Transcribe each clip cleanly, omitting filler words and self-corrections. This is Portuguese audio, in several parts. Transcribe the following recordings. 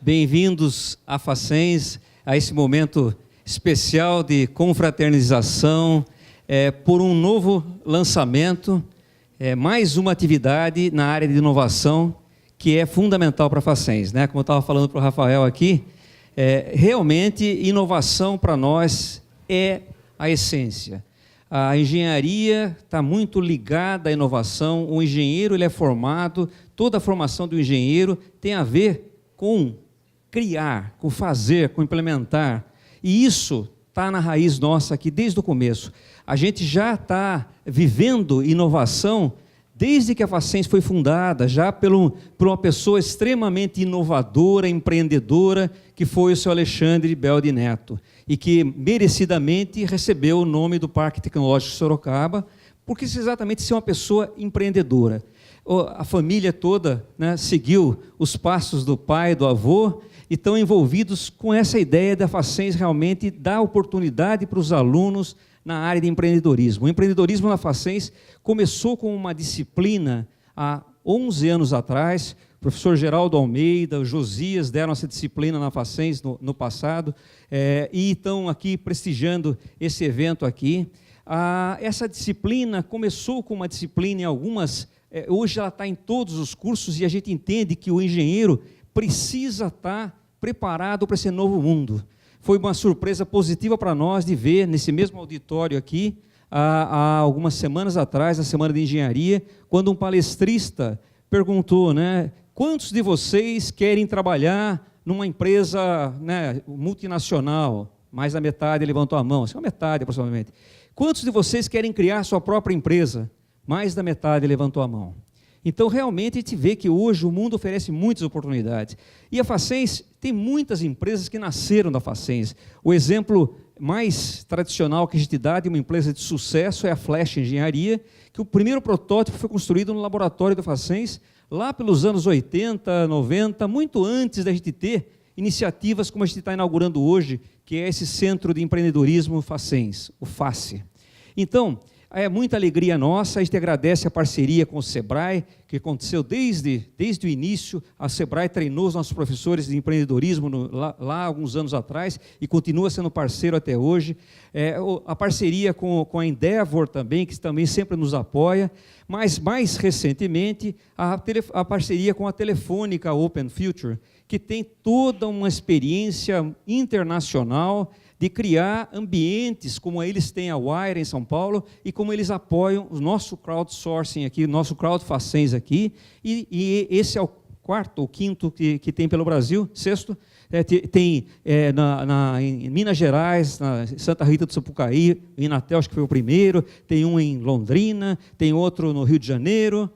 Bem-vindos a Facens, a esse momento especial de confraternização, por um novo lançamento, mais uma atividade na área de inovação que é fundamental para a Facens, né? Como eu estava falando para o Rafael aqui, realmente inovação para nós é a essência. A engenharia está muito ligada à inovação, o engenheiro ele é formado, toda a formação do engenheiro tem a ver com criar, com fazer, com implementar. E isso está na raiz nossa aqui desde o começo. A gente já está vivendo inovação desde que a Facens foi fundada, já por uma pessoa extremamente inovadora, empreendedora, que foi o seu Alexandre Belde Neto, e que merecidamente recebeu o nome do Parque Tecnológico Sorocaba, porque exatamente ser uma pessoa empreendedora. A família toda, né, seguiu os passos do pai, do avô, e estão envolvidos com essa ideia da Facens realmente dar oportunidade para os alunos na área de empreendedorismo. O empreendedorismo na Facens começou com uma disciplina há 11 anos atrás. O professor Geraldo Almeida, o Josias deram essa disciplina na Facens no passado, e estão aqui prestigiando esse evento aqui. Essa disciplina começou com uma disciplina em algumas... hoje ela está em todos os cursos e a gente entende que o engenheiro precisa estar preparado para esse novo mundo. Foi uma surpresa positiva para nós de ver, nesse mesmo auditório aqui, há algumas semanas atrás, na Semana de Engenharia, quando um palestrista perguntou, né, quantos de vocês querem trabalhar numa empresa, né, multinacional? Mais da metade levantou a mão, assim, uma metade aproximadamente. Quantos de vocês querem criar sua própria empresa? Mais da metade levantou a mão. Então, realmente, a gente vê que hoje o mundo oferece muitas oportunidades. E a Facens tem muitas empresas que nasceram da Facens. O exemplo mais tradicional que a gente dá de uma empresa de sucesso é a Flash Engenharia, que o primeiro protótipo foi construído no laboratório da Facens, lá pelos anos 80, 90, muito antes da gente ter iniciativas como a gente está inaugurando hoje, que é esse Centro de Empreendedorismo Facens, o FACE. Então, é muita alegria nossa, a gente agradece a parceria com o Sebrae, que aconteceu desde o início. A Sebrae treinou os nossos professores de empreendedorismo lá há alguns anos atrás e continua sendo parceiro até hoje. A parceria com a Endeavor também, que também sempre nos apoia, mas mais recentemente a parceria com a Telefônica Open Future, que tem toda uma experiência internacional de criar ambientes como eles têm a Wire em São Paulo e como eles apoiam o nosso crowdsourcing aqui, o nosso crowdfacens aqui, e esse é o quarto ou quinto que tem pelo Brasil, sexto, tem em Minas Gerais, na Santa Rita do Sapucaí, em Inatel, acho que foi o primeiro, tem um em Londrina, tem outro no Rio de Janeiro,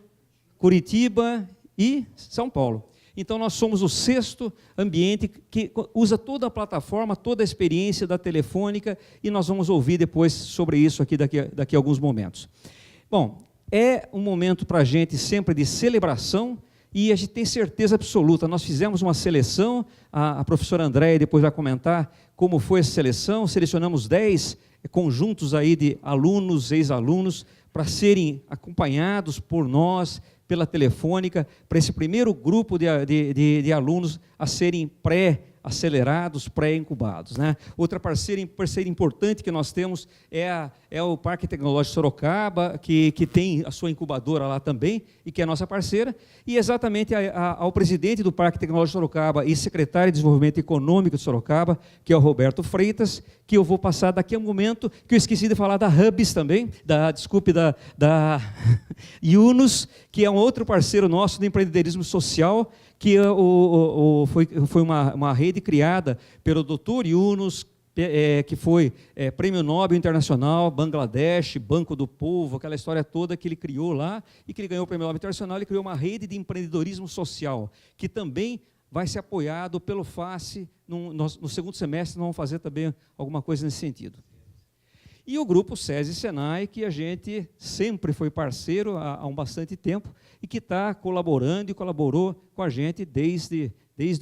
Curitiba e São Paulo. Então, nós somos o sexto ambiente que usa toda a plataforma, toda a experiência da Telefônica, e nós vamos ouvir depois sobre isso aqui daqui a alguns momentos. Bom, é um momento para a gente sempre de celebração, e a gente tem certeza absoluta. Nós fizemos uma seleção, a professora Andréia depois vai comentar como foi essa seleção, selecionamos 10 conjuntos aí de alunos, ex-alunos, para serem acompanhados por nós, pela Telefônica, para esse primeiro grupo de alunos a serem pré-acelerados, pré-incubados, né? Outra parceira importante que nós temos é o Parque Tecnológico Sorocaba, que tem a sua incubadora lá também, e que é a nossa parceira, e exatamente ao presidente do Parque Tecnológico Sorocaba e secretário de Desenvolvimento Econômico de Sorocaba, que é o Roberto Freitas, que eu vou passar daqui a um momento, que eu esqueci de falar da Hubs também, da Yunus, que é um outro parceiro nosso do empreendedorismo social, que foi uma rede criada pelo Dr. Yunus, que foi Prêmio Nobel Internacional, Bangladesh, Banco do Povo, aquela história toda que ele criou lá, e que ele ganhou o Prêmio Nobel Internacional. Ele criou uma rede de empreendedorismo social, que também vai ser apoiado pelo FACE. No segundo semestre, nós vamos fazer também alguma coisa nesse sentido. E o grupo SESI Senai, que a gente sempre foi parceiro há um bastante tempo, e que está colaborando e colaborou com a gente desde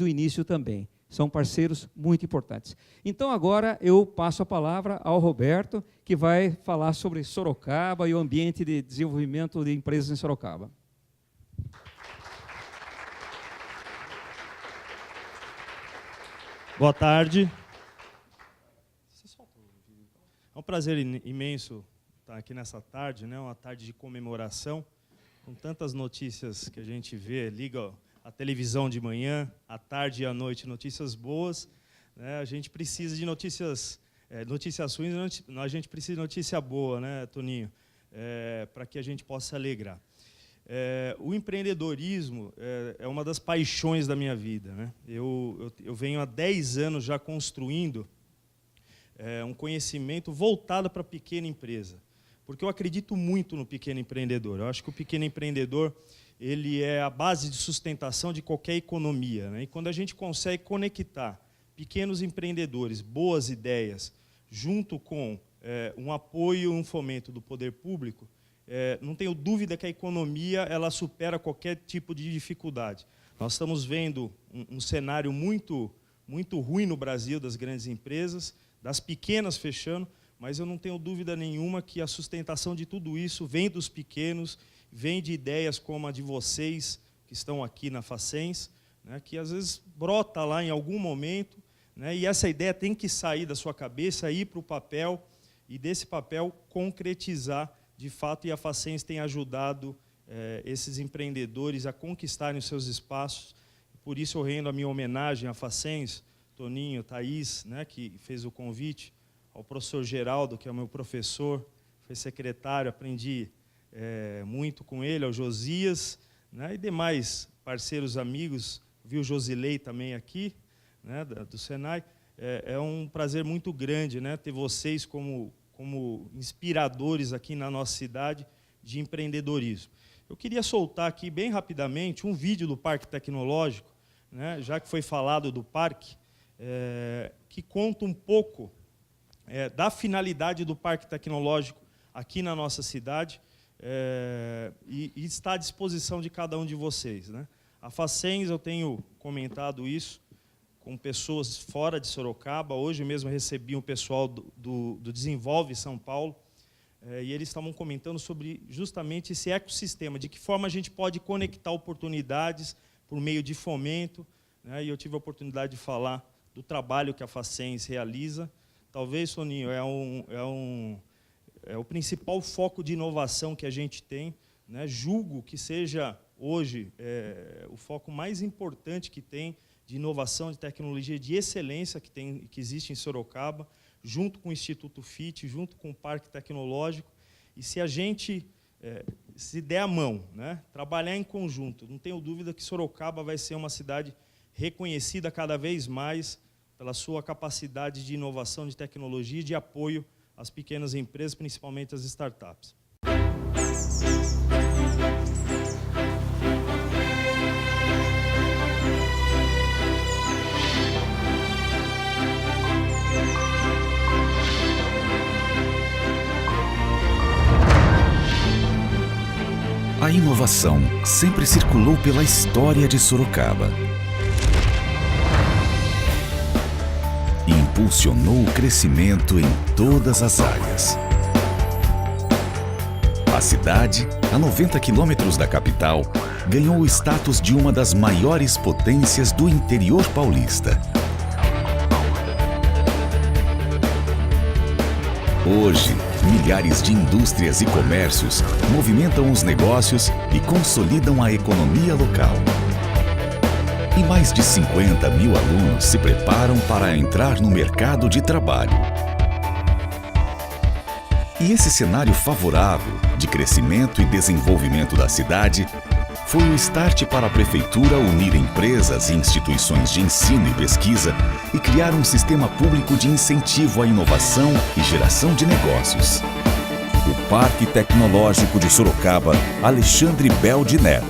o início também. São parceiros muito importantes. Então, agora eu passo a palavra ao Roberto, que vai falar sobre Sorocaba e o ambiente de desenvolvimento de empresas em Sorocaba. Boa tarde. É um prazer imenso estar aqui nessa tarde, né? Uma tarde de comemoração, com tantas notícias que a gente vê, liga a televisão de manhã, à tarde e à noite, notícias boas, né? A gente precisa de notícias ruins, a gente precisa de notícia boa, né, Toninho? Para que a gente possa alegrar. O empreendedorismo é uma das paixões da minha vida, né? Eu venho há 10 anos já construindo um conhecimento voltado para a pequena empresa, porque eu acredito muito no pequeno empreendedor. Eu acho que o pequeno empreendedor ele é a base de sustentação de qualquer economia, né? E quando a gente consegue conectar pequenos empreendedores, boas ideias, junto com um apoio, um fomento do poder público, não tenho dúvida que a economia ela supera qualquer tipo de dificuldade. Nós estamos vendo um cenário muito ruim no Brasil das grandes empresas, das pequenas fechando, mas eu não tenho dúvida nenhuma que a sustentação de tudo isso vem dos pequenos, vem de ideias como a de vocês, que estão aqui na Facens, né, que às vezes brota lá em algum momento, né, e essa ideia tem que sair da sua cabeça, ir para o papel, e desse papel concretizar de fato, e a Facens tem ajudado esses empreendedores a conquistarem os seus espaços. Por isso eu rendo a minha homenagem à Facens, Toninho, Thaís, né, que fez o convite, ao professor Geraldo, que é o meu professor, foi secretário, aprendi muito com ele, ao Josias, né, e demais parceiros, amigos, vi o Josilei também aqui, né, do Senai. É um prazer muito grande, né, ter vocês como inspiradores aqui na nossa cidade de empreendedorismo. Eu queria soltar aqui bem rapidamente um vídeo do Parque Tecnológico, né, já que foi falado do parque, que conta um pouco da finalidade do Parque Tecnológico aqui na nossa cidade, e está à disposição de cada um de vocês, né? A Facens, eu tenho comentado isso com pessoas fora de Sorocaba. Hoje mesmo recebi um pessoal do Desenvolve São Paulo, e eles estavam comentando sobre justamente esse ecossistema, de que forma a gente pode conectar oportunidades por meio de fomento, né? E eu tive a oportunidade de falar do trabalho que a Facens realiza. Talvez, Soninho, é o principal foco de inovação que a gente tem, né? Julgo que seja hoje o foco mais importante que tem de inovação, de tecnologia, de excelência que existe em Sorocaba, junto com o Instituto FIT, junto com o Parque Tecnológico. E se a gente se der a mão, né, trabalhar em conjunto, não tenho dúvida que Sorocaba vai ser uma cidade reconhecida cada vez mais pela sua capacidade de inovação, de tecnologia e de apoio às pequenas empresas, principalmente às startups. A inovação sempre circulou pela história de Sorocaba e impulsionou o crescimento em todas as áreas. A cidade, a 90 quilômetros da capital, ganhou o status de uma das maiores potências do interior paulista. Hoje, milhares de indústrias e comércios movimentam os negócios e consolidam a economia local. E mais de 50 mil alunos se preparam para entrar no mercado de trabalho. E esse cenário favorável de crescimento e desenvolvimento da cidade foi o start para a Prefeitura unir empresas e instituições de ensino e pesquisa e criar um sistema público de incentivo à inovação e geração de negócios. O Parque Tecnológico de Sorocaba, Alexandre Bel de Neto.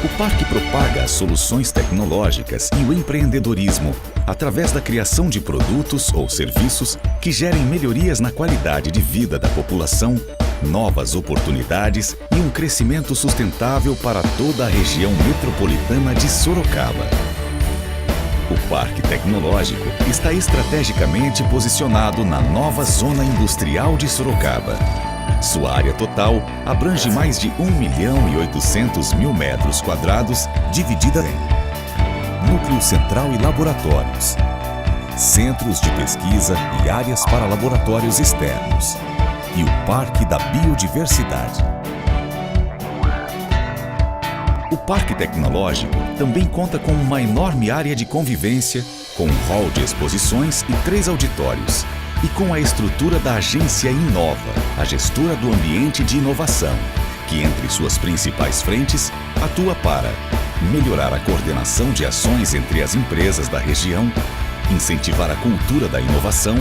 O parque propaga as soluções tecnológicas e o empreendedorismo através da criação de produtos ou serviços que gerem melhorias na qualidade de vida da população, novas oportunidades e um crescimento sustentável para toda a região metropolitana de Sorocaba. O Parque Tecnológico está estrategicamente posicionado na nova Zona Industrial de Sorocaba. Sua área total abrange mais de 1.800.000 metros quadrados, dividida em núcleo central e laboratórios, centros de pesquisa e áreas para laboratórios externos, e o Parque da Biodiversidade. O Parque Tecnológico também conta com uma enorme área de convivência, com um hall de exposições e 3 auditórios, e com a estrutura da agência Inova, a gestora do ambiente de inovação, que entre suas principais frentes atua para melhorar a coordenação de ações entre as empresas da região, incentivar a cultura da inovação,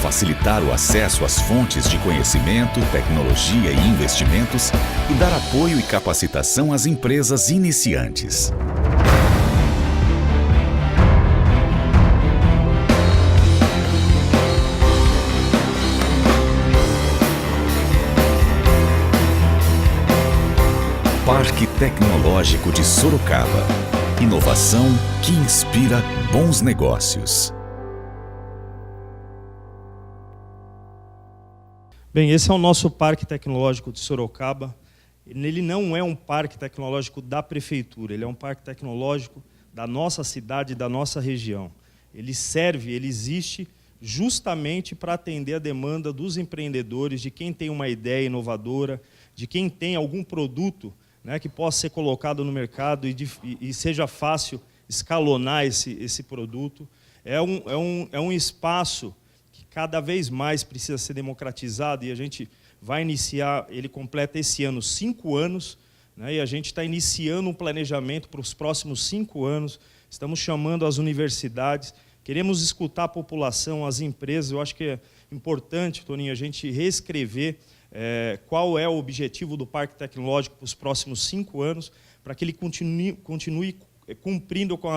facilitar o acesso às fontes de conhecimento, tecnologia e investimentos e dar apoio e capacitação às empresas iniciantes. Parque Tecnológico de Sorocaba. Inovação que inspira bons negócios. Bem, esse é o nosso Parque Tecnológico de Sorocaba. Ele não é um parque tecnológico da prefeitura, ele é um parque tecnológico da nossa cidade, da nossa região. Ele existe justamente para atender a demanda dos empreendedores, de quem tem uma ideia inovadora, de quem tem algum produto, né, que possa ser colocado no mercado e seja fácil escalonar esse produto. É um espaço que cada vez mais precisa ser democratizado, e a gente vai iniciar, ele completa esse ano 5 anos, né, e a gente está iniciando um planejamento para os próximos 5 anos, estamos chamando as universidades, queremos escutar a população, as empresas. Eu acho que é importante, Toninho, a gente reescrever qual é o objetivo do Parque Tecnológico para os próximos 5 anos, para que ele continue cumprindo com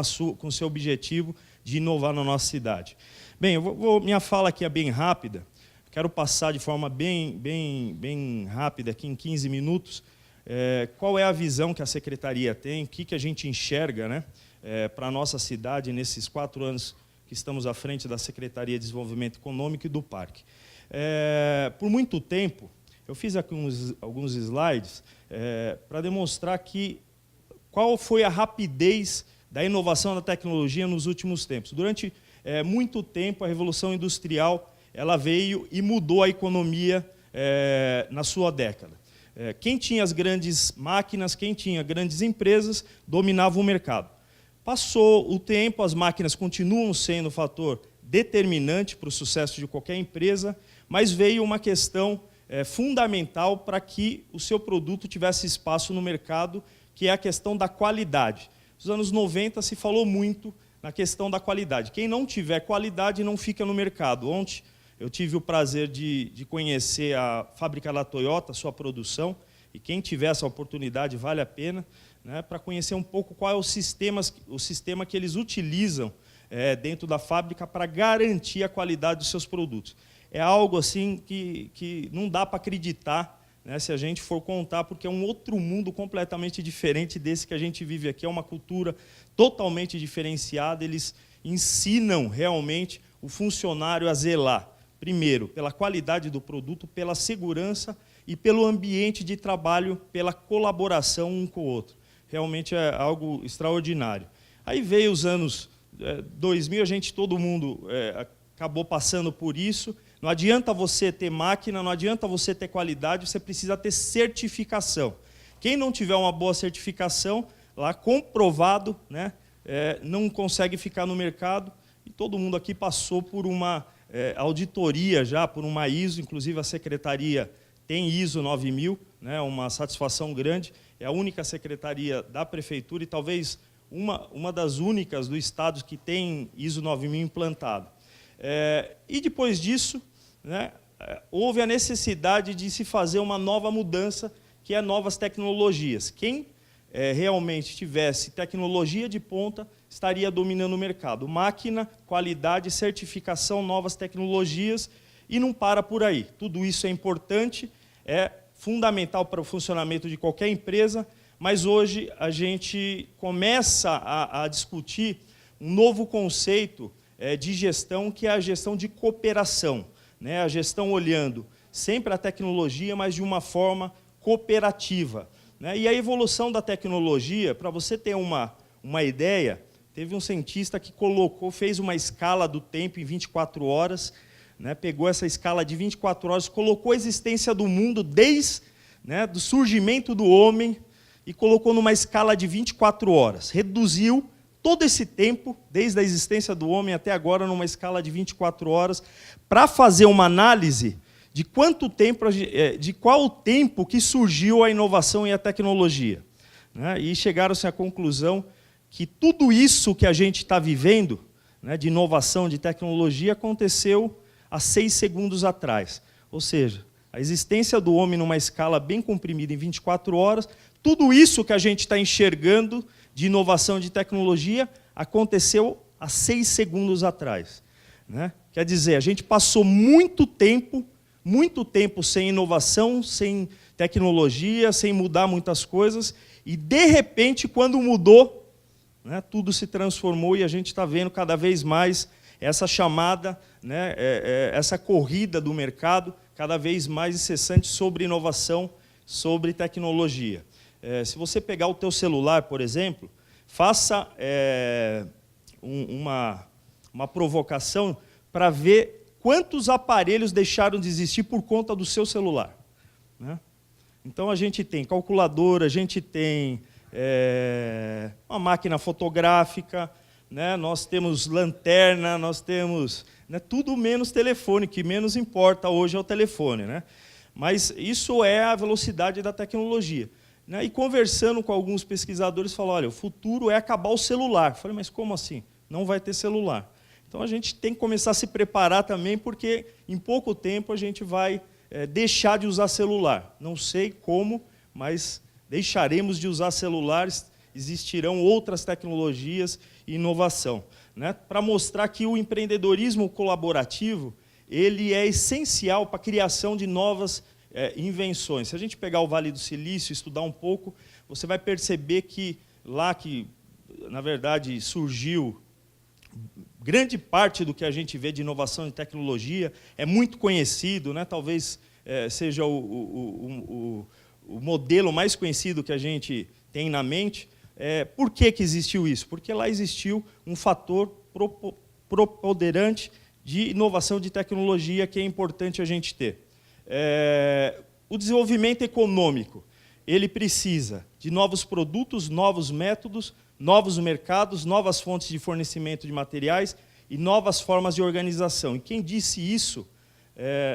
o seu objetivo de inovar na nossa cidade. Bem, minha fala aqui é bem rápida, quero passar de forma bem rápida, aqui em 15 minutos, qual é a visão que a Secretaria tem, o que a gente enxerga, né, para a nossa cidade nesses 4 anos que estamos à frente da Secretaria de Desenvolvimento Econômico e do Parque. Por muito tempo, eu fiz aqui alguns slides para demonstrar qual foi a rapidez da inovação da tecnologia nos últimos tempos. Durante muito tempo, a Revolução Industrial ela veio e mudou a economia na sua década. Quem tinha as grandes máquinas, quem tinha grandes empresas, dominava o mercado. Passou o tempo, as máquinas continuam sendo um fator determinante para o sucesso de qualquer empresa, mas veio uma questão fundamental para que o seu produto tivesse espaço no mercado, que é a questão da qualidade. Nos anos 90 se falou muito na questão da qualidade. Quem não tiver qualidade não fica no mercado. Ontem eu tive o prazer de conhecer a fábrica da Toyota, sua produção, e quem tiver essa oportunidade vale a pena, né, para conhecer um pouco qual é o sistema que eles utilizam dentro da fábrica para garantir a qualidade dos seus produtos. É algo assim que não dá para acreditar, né, se a gente for contar, porque é um outro mundo completamente diferente desse que a gente vive aqui. É uma cultura totalmente diferenciada. Eles ensinam realmente o funcionário a zelar, primeiro, pela qualidade do produto, pela segurança e pelo ambiente de trabalho, pela colaboração um com o outro. Realmente é algo extraordinário. Aí veio os anos 2000, todo mundo acabou passando por isso. Não adianta você ter máquina, não adianta você ter qualidade, você precisa ter certificação. Quem não tiver uma boa certificação, lá comprovado, né, não consegue ficar no mercado. E todo mundo aqui passou por uma auditoria já, por uma ISO, inclusive a Secretaria tem ISO 9000, né, uma satisfação grande. É a única secretaria da Prefeitura e talvez uma das únicas do Estado que tem ISO 9000 implantado. E depois disso, né, houve a necessidade de se fazer uma nova mudança, que é novas tecnologias. Quem realmente tivesse tecnologia de ponta estaria dominando o mercado. Máquina, qualidade, certificação, novas tecnologias, e não para por aí. Tudo isso é importante, é fundamental para o funcionamento de qualquer empresa, mas hoje a gente começa a discutir um novo conceito de gestão, que é a gestão de cooperação, né? A gestão olhando sempre a tecnologia, mas de uma forma cooperativa, né? E a evolução da tecnologia, para você ter uma ideia, teve um cientista que fez uma escala do tempo em 24 horas, né? Pegou essa escala de 24 horas, colocou a existência do mundo desde, né, do surgimento do homem e colocou numa escala de 24 horas. Reduziu todo esse tempo, desde a existência do homem até agora, numa escala de 24 horas, para fazer uma análise de quanto tempo, de qual o tempo que surgiu a inovação e a tecnologia, né? E chegaram-se à conclusão que tudo isso que a gente está vivendo, né, de inovação, de tecnologia, aconteceu há 6 segundos atrás. Ou seja, a existência do homem numa escala bem comprimida em 24 horas, tudo isso que a gente está enxergando de inovação, de tecnologia, aconteceu há 6 segundos atrás, né? Quer dizer, a gente passou muito tempo sem inovação, sem tecnologia, sem mudar muitas coisas, e, de repente, quando mudou, né, tudo se transformou e a gente está vendo cada vez mais essa chamada, né, essa corrida do mercado, cada vez mais incessante sobre inovação, sobre tecnologia. Se você pegar o teu celular, por exemplo, faça uma provocação para ver quantos aparelhos deixaram de existir por conta do seu celular, né? Então, a gente tem calculadora, a gente tem uma máquina fotográfica, né? Nós temos lanterna, nós temos, né, tudo menos telefone, que menos importa hoje é o telefone, né? Mas isso é a velocidade da tecnologia, né? E conversando com alguns pesquisadores, falaram, olha, o futuro é acabar o celular. Eu falei, mas como assim? Não vai ter celular. Então, a gente tem que começar a se preparar também, porque em pouco tempo a gente vai deixar de usar celular. Não sei como, mas deixaremos de usar celulares, existirão outras tecnologias e inovação, né? Para mostrar que o empreendedorismo colaborativo ele é essencial para a criação de novas invenções. Se a gente pegar o Vale do Silício e estudar um pouco, você vai perceber que lá que, na verdade, surgiu grande parte do que a gente vê de inovação e tecnologia, é muito conhecido, né? Talvez seja o modelo mais conhecido que a gente tem na mente. Por que existiu isso? Porque lá existiu um fator preponderante de inovação de tecnologia que é importante a gente ter. O desenvolvimento econômico, ele precisa de novos produtos, novos métodos, novos mercados, novas fontes de fornecimento de materiais e novas formas de organização. E quem disse isso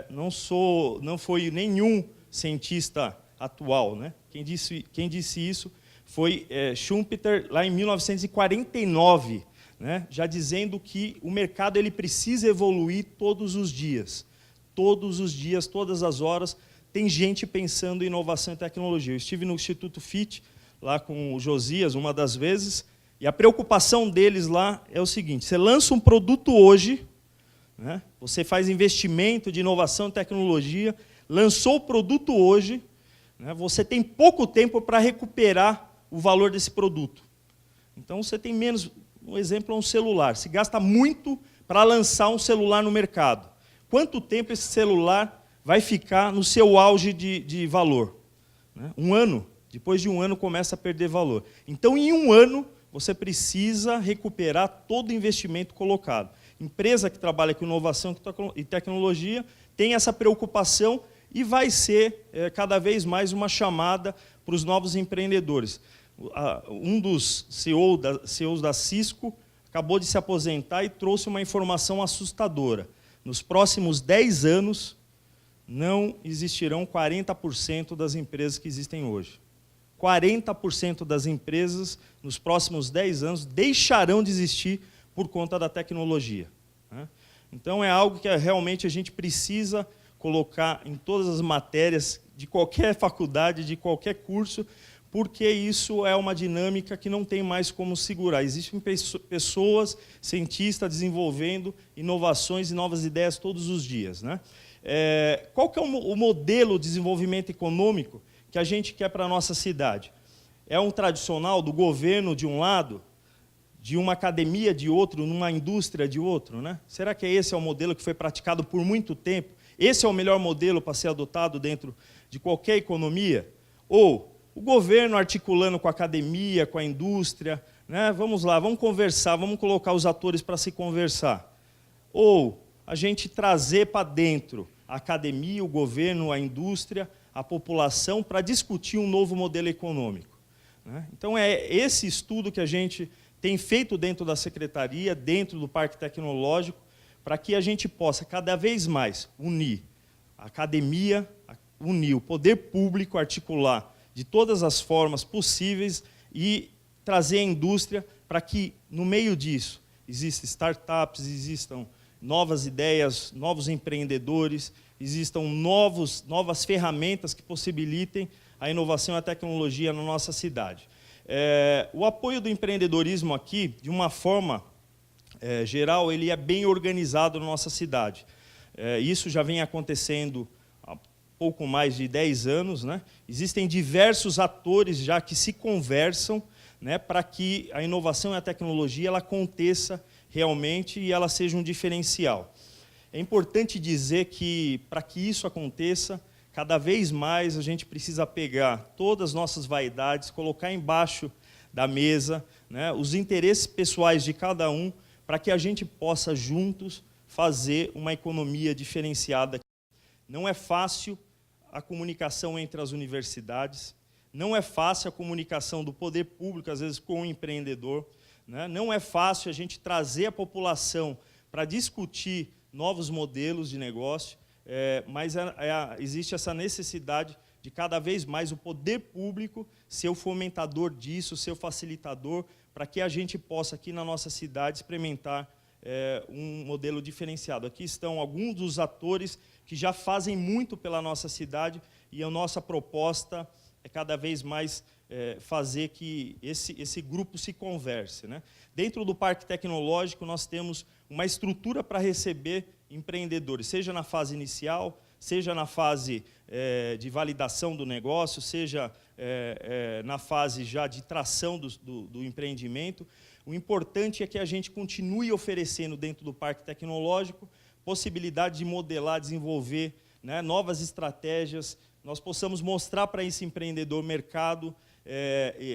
não foi nenhum cientista atual, né? Quem disse isso foi Schumpeter, lá em 1949, né? Já dizendo que o mercado ele precisa evoluir todos os dias. Todos os dias, todas as horas, tem gente pensando em inovação e tecnologia. Eu estive no Instituto FIT, lá com o Josias, uma das vezes, e a preocupação deles lá é o seguinte, você lança um produto hoje, né, você faz investimento de inovação e tecnologia, lançou o produto hoje, né, você tem pouco tempo para recuperar o valor desse produto. Então, você tem menos, um exemplo é um celular, se gasta muito para lançar um celular no mercado. Quanto tempo esse celular vai ficar no seu auge de valor? Né? 1 ano. Depois de 1 ano, começa a perder valor. Então, em 1 ano, você precisa recuperar todo o investimento colocado. Empresa que trabalha com inovação e tecnologia tem essa preocupação e vai ser cada vez mais uma chamada para os novos empreendedores. Um dos CEOs da Cisco acabou de se aposentar e trouxe uma informação assustadora. Nos próximos 10 anos, não existirão 40% das empresas que existem hoje. 40% das empresas, nos próximos 10 anos, deixarão de existir por conta da tecnologia, né? Então, é algo que realmente a gente precisa colocar em todas as matérias de qualquer faculdade, de qualquer curso, porque isso é uma dinâmica que não tem mais como segurar. Existem pessoas, cientistas, desenvolvendo inovações e novas ideias todos os dias, né? Qual que é o modelo de desenvolvimento econômico que a gente quer para a nossa cidade? É um tradicional do governo de um lado, de uma academia de outro, numa indústria de outro, né? Será que esse é o modelo que foi praticado por muito tempo Esse é o melhor modelo para ser adotado dentro de qualquer economia? Ou o governo articulando com a academia, com a indústria, né? Vamos lá, vamos conversar, vamos colocar os atores para se conversar. Ou a gente trazer para dentro a academia, o governo, a indústria, a população, para discutir um novo modelo econômico, né? Então, é esse estudo que a gente tem feito dentro da Secretaria, dentro do Parque Tecnológico, para que a gente possa, cada vez mais, unir a academia, unir o poder público, articular de todas as formas possíveis e trazer a indústria para que, no meio disso, existam startups, existam novas ideias, novos empreendedores, existam novas ferramentas que possibilitem a inovação e a tecnologia na nossa cidade. O apoio do empreendedorismo aqui, de uma forma geral, ele é bem organizado na nossa cidade. Isso já vem acontecendo há pouco mais de 10 anos, né? Existem diversos atores já que se conversam, né, para que a inovação e a tecnologia ela aconteça realmente e ela seja um diferencial. É importante dizer que, para que isso aconteça, cada vez mais a gente precisa pegar todas as nossas vaidades, colocar embaixo da mesa, né, os interesses pessoais de cada um, para que a gente possa, juntos, fazer uma economia diferenciada. Não é fácil a comunicação entre as universidades, não é fácil a comunicação do poder público, às vezes, com o empreendedor, né? Não é fácil a gente trazer a população para discutir novos modelos de negócio, mas existe essa necessidade de cada vez mais o poder público ser o fomentador disso, ser o facilitador, para que a gente possa, aqui na nossa cidade, experimentar um modelo diferenciado. Aqui estão alguns dos atores que já fazem muito pela nossa cidade e a nossa proposta é cada vez mais fazer que esse grupo se converse, né? Dentro do Parque Tecnológico, nós temos uma estrutura para receber empreendedores, seja na fase inicial, seja na fase de validação do negócio, seja na fase já de tração do empreendimento. O importante é que a gente continue oferecendo dentro do Parque Tecnológico possibilidade de modelar, desenvolver, né, novas estratégias, nós possamos mostrar para esse empreendedor mercado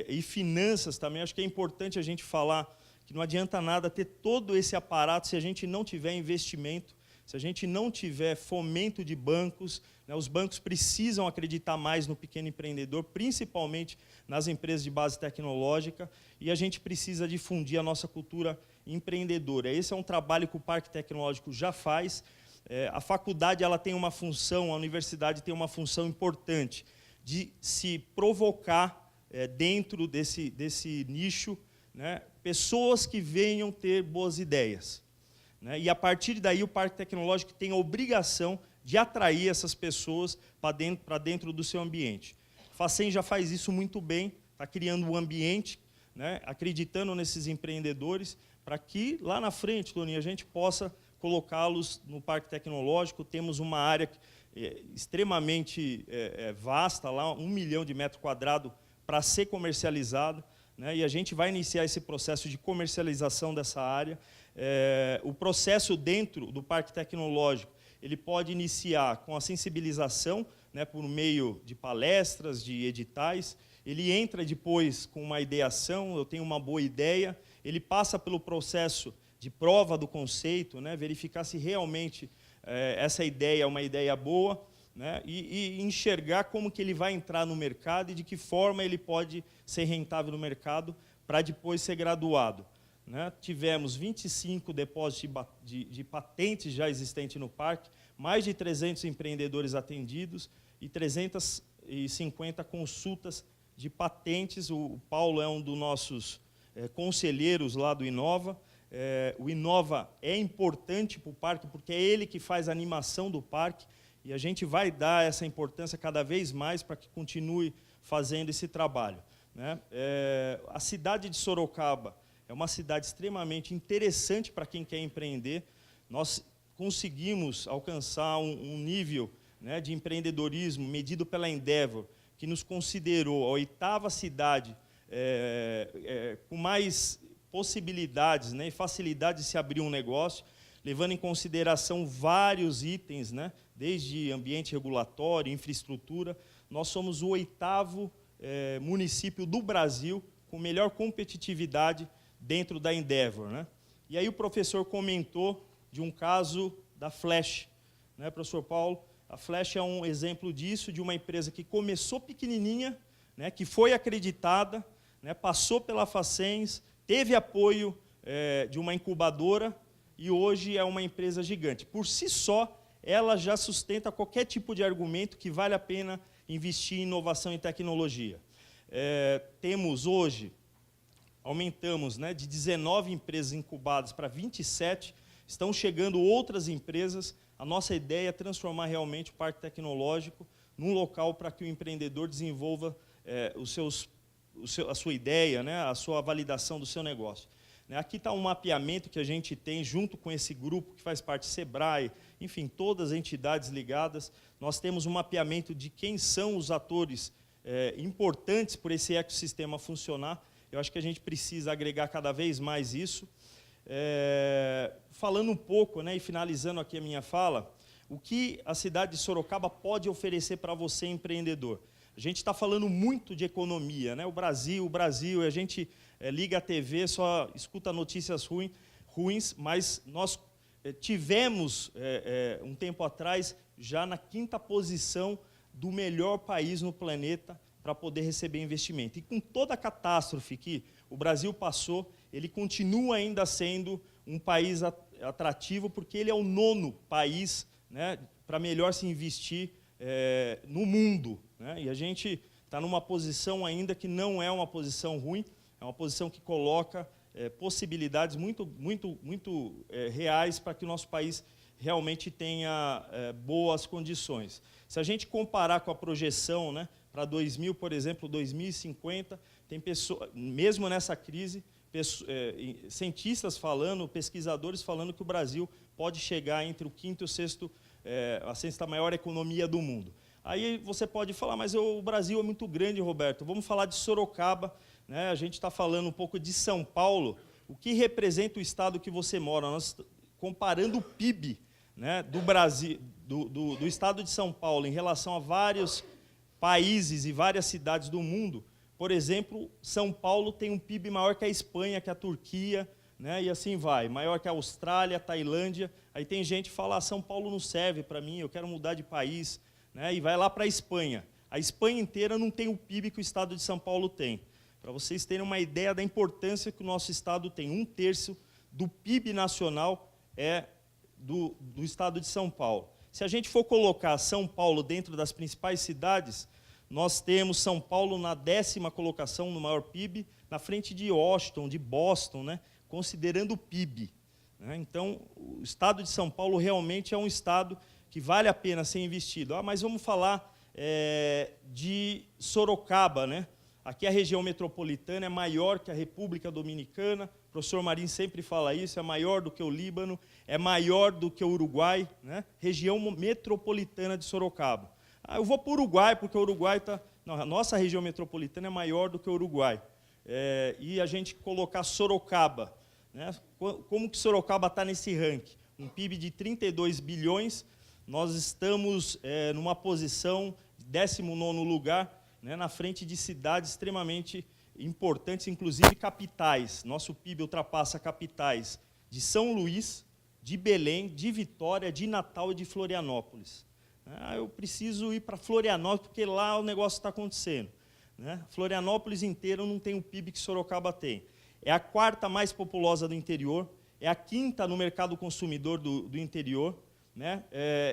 e finanças também. Acho que é importante a gente falar que não adianta nada ter todo esse aparato se a gente não tiver investimento, se a gente não tiver fomento de bancos, né? Os bancos precisam acreditar mais no pequeno empreendedor, principalmente nas empresas de base tecnológica, e a gente precisa difundir a nossa cultura empreendedora. Esse é um trabalho que o Parque Tecnológico já faz. A faculdade ela tem uma função, a universidade tem uma função importante de se provocar dentro desse nicho, né, pessoas que venham ter boas ideias, né? E, a partir daí, o Parque Tecnológico tem a obrigação de atrair essas pessoas para dentro do seu ambiente. A Facem já faz isso muito bem, está criando um ambiente, né, acreditando nesses empreendedores, para que, lá na frente, Toninho, a gente possa colocá-los no Parque Tecnológico. Temos uma área extremamente vasta, lá, 1 milhão de metros quadrados para ser comercializado, né, e a gente vai iniciar esse processo de comercialização dessa área. O processo dentro do Parque Tecnológico ele pode iniciar com a sensibilização, né, por meio de palestras, de editais. Ele entra depois com uma ideação, eu tenho uma boa ideia, ele passa pelo processo de prova do conceito, né, verificar se realmente essa ideia é uma ideia boa, né, e enxergar como que ele vai entrar no mercado e de que forma ele pode ser rentável no mercado para depois ser graduado, né? Tivemos 25 depósitos de patentes já existentes no parque, mais de 300 empreendedores atendidos e 350 consultas de patentes. O Paulo é um dos nossos conselheiros lá do Inova. O Inova é importante para o parque, porque é ele que faz a animação do parque, e a gente vai dar essa importância cada vez mais para que continue fazendo esse trabalho, né? A cidade de Sorocaba é uma cidade extremamente interessante para quem quer empreender. Nós conseguimos alcançar um nível, né, de empreendedorismo medido pela Endeavor, que nos considerou a 8ª cidade com mais possibilidades, né, e facilidade de se abrir um negócio, levando em consideração vários itens, né, desde ambiente regulatório, infraestrutura. Nós somos o 8º município do Brasil com melhor competitividade dentro da Endeavor, né? E aí o professor comentou de um caso da Flash, né, professor Paulo? A Flash é um exemplo disso, de uma empresa que começou pequenininha, né, que foi acreditada, né, passou pela Facens, teve apoio de uma incubadora e hoje é uma empresa gigante. Por si só, ela já sustenta qualquer tipo de argumento que vale a pena investir em inovação e tecnologia. Temos hoje, aumentamos, né, de 19 empresas incubadas para 27, estão chegando outras empresas. A nossa ideia é transformar realmente o parque tecnológico num local para que o empreendedor desenvolva a sua ideia, né, a sua validação do seu negócio. Aqui está um mapeamento que a gente tem junto com esse grupo que faz parte do Sebrae, enfim, todas as entidades ligadas. Nós temos um mapeamento de quem são os atores importantes por esse ecossistema funcionar. Eu acho que a gente precisa agregar cada vez mais isso. Falando um pouco, né, e finalizando aqui a minha fala, o que a cidade de Sorocaba pode oferecer para você, empreendedor? A gente está falando muito de economia, né? O Brasil, e a gente liga a TV, só escuta notícias ruins, mas nós tivemos, um tempo atrás, já na 5ª posição do melhor país no planeta para poder receber investimento. E com toda a catástrofe que o Brasil passou, ele continua ainda sendo um país atrativo, porque ele é o 9º país, né, para melhor se investir no mundo, né? E a gente está numa posição ainda que não é uma posição ruim, é uma posição que coloca possibilidades muito reais para que o nosso país realmente tenha boas condições. Se a gente comparar com a projeção, né, para 2000, por exemplo, 2050, tem pessoas, mesmo nessa crise, cientistas falando, pesquisadores falando que o Brasil pode chegar entre o 5º e o 6º, a 6ª maior economia do mundo. Aí você pode falar, mas o Brasil é muito grande, Roberto. Vamos falar de Sorocaba, né? A gente está falando um pouco de São Paulo. O que representa o estado que você mora? Nós, comparando o PIB, né, do Brasil, do estado de São Paulo em relação a vários países e várias cidades do mundo. Por exemplo, São Paulo tem um PIB maior que a Espanha, que a Turquia, né, e assim vai, maior que a Austrália, a Tailândia. Aí tem gente que fala, São Paulo não serve para mim, eu quero mudar de país, né, e vai lá para a Espanha. A Espanha inteira não tem o PIB que o estado de São Paulo tem. Para vocês terem uma ideia da importância que o nosso estado tem, 1/3 do PIB nacional é do estado de São Paulo. Se a gente for colocar São Paulo dentro das principais cidades, nós temos São Paulo na 10ª colocação no maior PIB, na frente de Washington, de Boston, né, considerando o PIB. Né? Então, o estado de São Paulo realmente é um estado que vale a pena ser investido. Mas vamos falar de Sorocaba, né? Aqui a região metropolitana é maior que a República Dominicana, o professor Marim sempre fala isso, é maior do que o Líbano, é maior do que o Uruguai, né? Região metropolitana de Sorocaba. Eu vou para o Uruguai, porque o Uruguai está... A nossa região metropolitana é maior do que o Uruguai. E a gente colocar Sorocaba, né? Como que Sorocaba está nesse ranking? Um PIB de 32 bilhões, nós estamos numa posição de 19º lugar, né, na frente de cidades extremamente importantes, inclusive capitais. Nosso PIB ultrapassa capitais de São Luís, de Belém, de Vitória, de Natal e de Florianópolis. Eu preciso ir para Florianópolis, porque lá o negócio está acontecendo. Né? Florianópolis inteiro não tem o PIB que Sorocaba tem. É a 4ª mais populosa do interior, é a 5ª no mercado consumidor do interior. Né?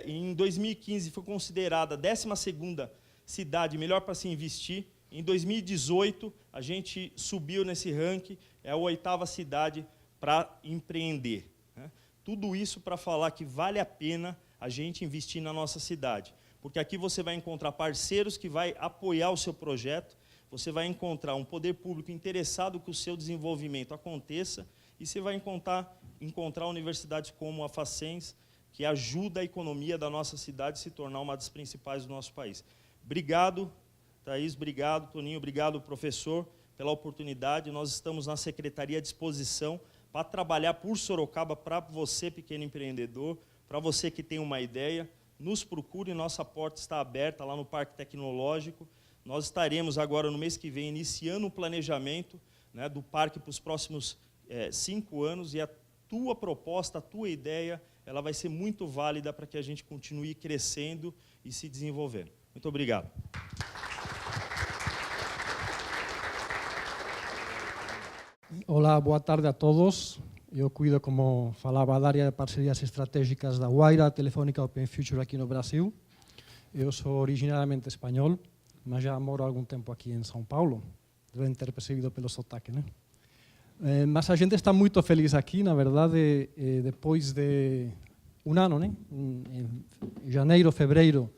Em 2015 foi considerada a 12ª cidade melhor para se investir. Em 2018, a gente subiu nesse ranking, é a 8ª cidade para empreender. Né? Tudo isso para falar que vale a pena a gente investir na nossa cidade. Porque aqui você vai encontrar parceiros que vai apoiar o seu projeto, você vai encontrar um poder público interessado que o seu desenvolvimento aconteça, e você vai encontrar universidades como a Facens, que ajuda a economia da nossa cidade a se tornar uma das principais do nosso país. Obrigado, Thaís, obrigado, Toninho, obrigado, professor, pela oportunidade. Nós estamos na secretaria à disposição para trabalhar por Sorocaba, para você, pequeno empreendedor, para você que tem uma ideia. nos procure, nossa porta está aberta lá no Parque Tecnológico. Nós estaremos agora, no mês que vem, iniciando o planejamento, né, do parque para os próximos 5 anos, e a tua proposta, a tua ideia, ela vai ser muito válida para que a gente continue crescendo e se desenvolvendo. Muito obrigado. Olá, boa tarde a todos. Eu cuido, como falava, da área de parcerias estratégicas da Wayra, Telefónica Open Future aqui no Brasil. Eu sou originariamente espanhol, mas já moro há algum tempo aqui em São Paulo. Devem ter percebido pelo sotaque, né? Mas a gente está muito feliz aqui, na verdade, depois de um ano, né? Em janeiro, fevereiro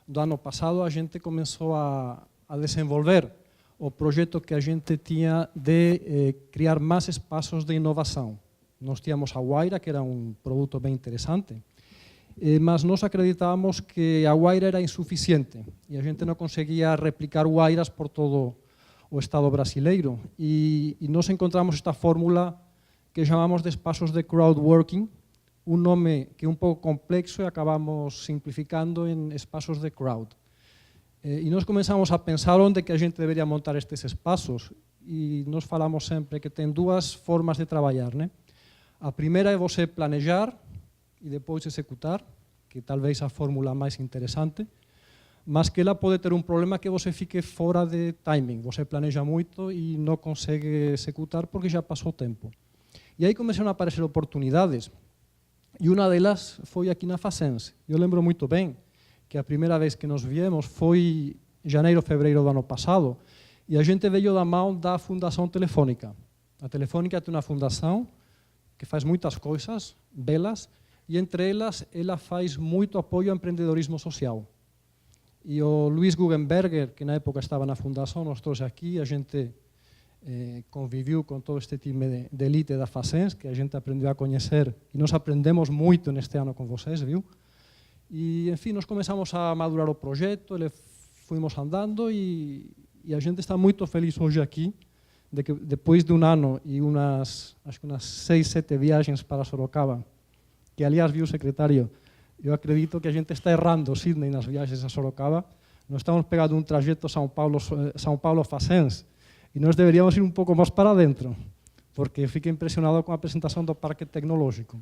do ano passado, a gente começou a desenvolver o projeto que a gente tinha de criar mais espaços de inovação. Nós tínhamos a Wayra, que era um produto bem interessante, mas nós acreditávamos que a Wayra era insuficiente e a gente não conseguia replicar Wayras por todo o Estado brasileiro. E nós encontramos esta fórmula que chamamos de espaços de crowdworking, um nome que é um pouco complexo e acabamos simplificando em espaços de crowd. E nós começamos a pensar onde que a gente deveria montar estes espaços e nós falamos sempre que tem duas formas de trabalhar, né? A primeira é você planejar e depois executar, que talvez a fórmula mais interessante, mas que ela pode ter um problema que você fique fora de timing. Você planeja muito e não consegue executar porque já passou o tempo. E aí começaram a aparecer oportunidades. E uma delas foi aqui na Facens. Eu lembro muito bem que a primeira vez que nos viemos foi em janeiro, fevereiro do ano passado, e a gente veio da mão da Fundação Telefônica. A Telefônica tem uma fundação que faz muitas coisas belas, e entre elas, ela faz muito apoio ao empreendedorismo social. E o Luiz Guggenberger, que na época estava na fundação, nos trouxe aqui, a gente conviveu com todo este time de elite da Facens, que a gente aprendeu a conhecer, e nós aprendemos muito neste ano com vocês, viu? E, enfim, nós começamos a madurar o projeto, fomos andando e a gente está muito feliz hoje aqui, de que depois de um ano e acho que umas 6, 7 viagens para Sorocaba, que aliás viu o secretário, eu acredito que a gente está errando Sydney nas viagens a Sorocaba, nós estamos pegando um trajeto São Paulo-Facens e nós deveríamos ir um pouco mais para dentro, porque fiquei impressionado com a apresentação do Parque Tecnológico.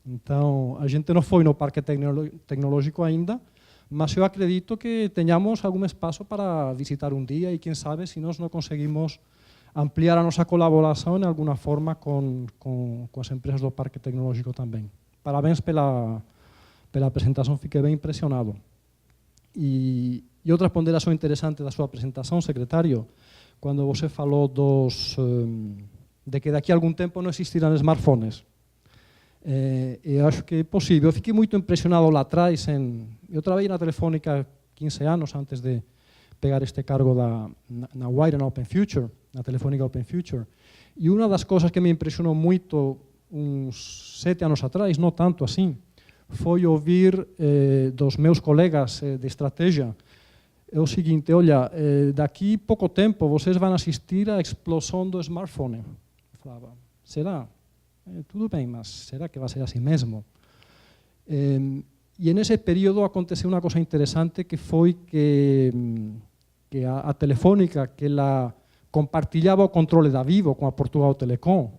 Então, a gente não foi no Parque Tecnológico ainda, mas eu acredito que tenhamos algum espaço para visitar um dia e, quem sabe, se nós não conseguimos ampliar a nossa colaboração de alguma forma com as empresas do Parque Tecnológico também. Parabéns pela apresentação, fiquei bem impressionado. E outra ponderação interessante da sua apresentação, secretário, quando você falou de que daqui a algum tempo não existirão smartphones. Eu acho que é possível. Eu fiquei muito impressionado lá atrás. Eu trabalhei na Telefônica 15 anos antes de pegar este cargo na Wayra, na Open Future, na Telefónica Open Future. E uma das coisas que me impressionou muito uns 7 anos atrás, não tanto assim, foi ouvir dos meus colegas de estratégia o seguinte: olha, daqui a pouco tempo vocês vão assistir à explosão do smartphone. Eu falava, será? Tudo bem, mas será que vai ser assim mesmo? E nesse período aconteceu uma coisa interessante, que foi que a Telefónica, que ela compartilhava o controle da Vivo com a Portugal Telecom,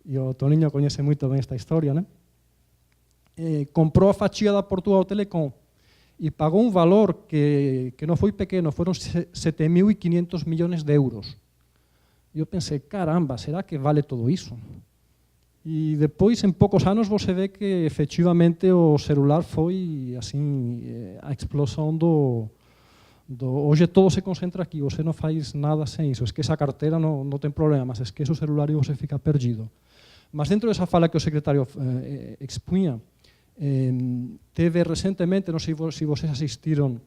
e o Toninho conhece muito bem esta história, né? Comprou a fatia da Portugal Telecom e pagou um valor que não foi pequeno, foram 7.500 milhões de euros. E eu pensei, caramba, será que vale tudo isso? E depois, em poucos anos, você vê que efetivamente o celular foi assim a explosão hoje todo se concentra aqui, você não faz nada sem isso. Esquece a carteira, não tem problema, mas esquece o celular e você fica perdido. Mas dentro dessa fala que o secretário expunha, teve recentemente, não sei se vocês assistiram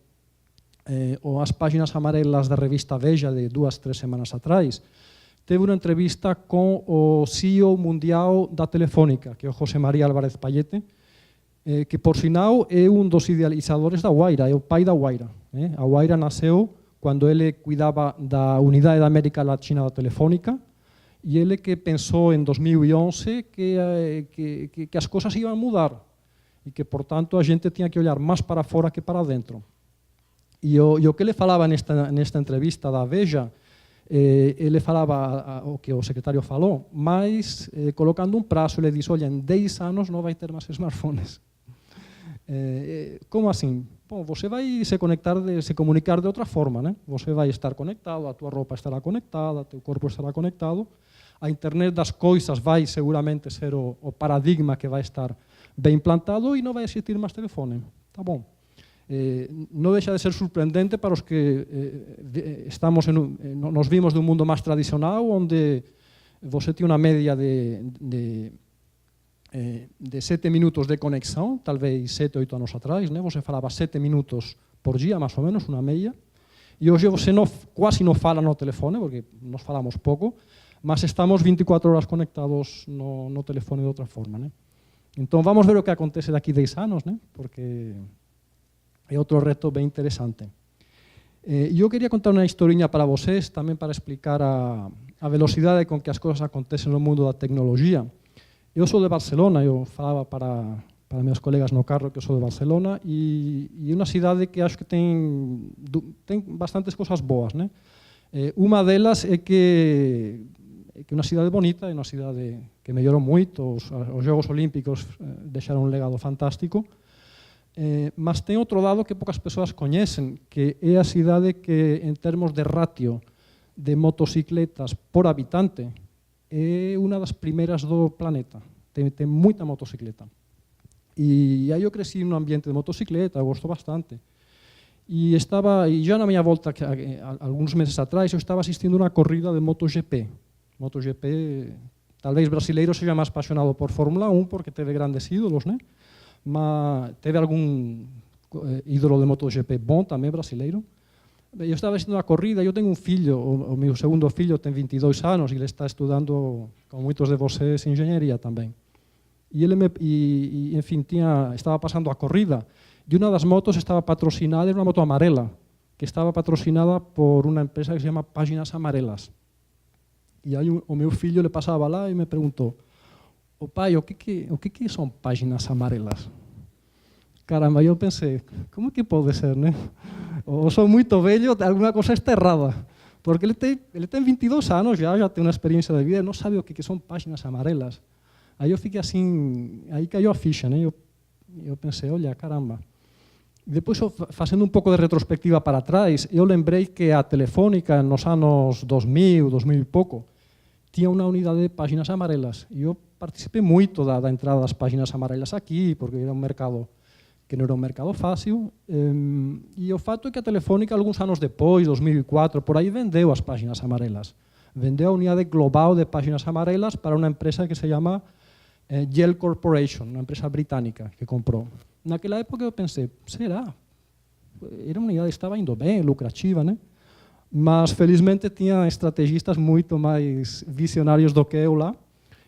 às páginas amarelas da revista Veja de 2, 3 semanas atrás, teve uma entrevista com o CEO mundial da Telefónica, que é o José María Álvarez Pallete, que, por sinal, é um dos idealizadores da Wayra, é o pai da Wayra. A Wayra nasceu quando ele cuidava da unidade da América Latina da Telefónica, e ele que pensou em 2011 que as coisas iam mudar e que, portanto, a gente tinha que olhar mais para fora que para dentro. E o que ele falava nesta entrevista da Veja, ele falava o que o secretário falou, mas colocando um prazo, ele disse, olha, em 10 anos não vai ter mais smartphones. Como assim? Bom, você vai se comunicar de outra forma, né? Você vai estar conectado, a tua roupa estará conectada, teu corpo estará conectado, a internet das coisas vai seguramente ser o paradigma que vai estar bem implantado e não vai existir mais telefone. Tá bom. Não deixa de ser surpreendente para os que nos vimos de um mundo mais tradicional, onde você tinha uma média de 7 minutos de conexão, talvez 7, 8 anos atrás, né? Você falava 7 minutos por dia, mais ou menos, uma média, e hoje você quase não fala no telefone, porque nós falamos pouco, mas estamos 24 horas conectados no telefone de outra forma, né? Então vamos ver o que acontece daqui 10 anos, né? Porque é outro reto bem interessante. Eu queria contar uma historinha para vocês, também para explicar a velocidade com que as coisas acontecem no mundo da tecnologia. Eu sou de Barcelona, eu falava para meus colegas no carro que eu sou de Barcelona, e é uma cidade que acho que tem bastantes coisas boas, né? Uma delas é que é uma cidade bonita, é uma cidade que melhorou muito, os Jogos Olímpicos deixaram um legado fantástico, mas tem outro lado que poucas pessoas conhecem, que é a cidade que, em termos de ratio de motocicletas por habitante, é uma das primeiras do planeta. Tem muita motocicleta. E aí eu cresci num ambiente de motocicleta, eu gosto bastante. E já na minha volta, alguns meses atrás, eu estava assistindo uma corrida de MotoGP. MotoGP, talvez brasileiro seja mais apaixonado por Fórmula 1, porque teve grandes ídolos, né? Mas teve algum ídolo de MotoGP bom também, brasileiro. Eu estava assistindo uma corrida, eu tenho um filho, o meu segundo filho tem 22 anos, e ele está estudando, como muitos de vocês, engenharia também. E ele enfim, estava passando a corrida, e uma das motos estava patrocinada, era uma moto amarela, que estava patrocinada por uma empresa que se chama Páginas Amarelas. E aí o meu filho ele passava lá e me perguntou, pai, o que são páginas amarelas? Caramba, eu pensei, como que pode ser, né? Ou sou muito velho, alguma coisa está errada. Porque ele tem 22 anos, já tem uma experiência de vida, não sabe o que são páginas amarelas. Aí eu fiquei assim, aí caiu a ficha, né? Eu pensei, olha, caramba. Depois, fazendo um pouco de retrospectiva para trás, eu lembrei que a Telefónica, nos anos 2000, 2000 e pouco, tinha uma unidade de páginas amarelas. E eu participei muito da entrada das páginas amarelas aqui, porque era um mercado que não era um mercado fácil, e o fato é que a Telefónica, alguns anos depois, 2004, por aí vendeu as páginas amarelas. Vendeu a unidade global de páginas amarelas para uma empresa que se chama Yale Corporation, uma empresa britânica que comprou. Naquela época eu pensei, será? Era uma unidade que estava indo bem, lucrativa, né? Mas felizmente tinha estrategistas muito mais visionários do que eu lá,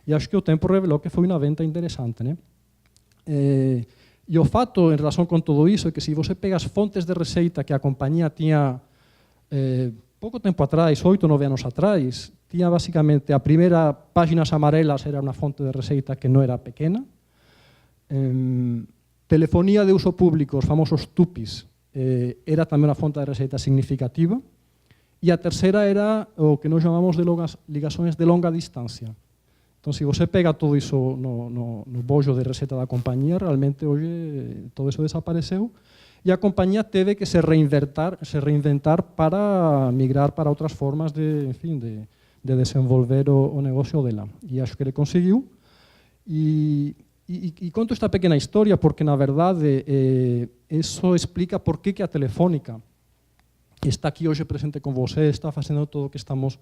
e acho que o tempo revelou que foi uma venda interessante, né? E o fato, em relação com tudo isso, é que se você pega as fontes de receita que a companhia tinha pouco tempo atrás, 8 ou 9 anos atrás, tinha basicamente a primeira, páginas amarelas, era uma fonte de receita que não era pequena. Telefonia de uso público, os famosos TUPIs, era também uma fonte de receita significativa. E a terceira era o que nós chamamos de ligações de longa distância. Então, se você pega tudo isso no bojo de receita da companhia, realmente hoje todo isso desapareceu e a companhia teve que se reinventar para migrar para outras formas de desenvolver o negócio dela. E acho que ele conseguiu. E conto esta pequena história porque, na verdade, isso explica por que a Telefónica está aqui hoje presente com você, está fazendo tudo o que estamos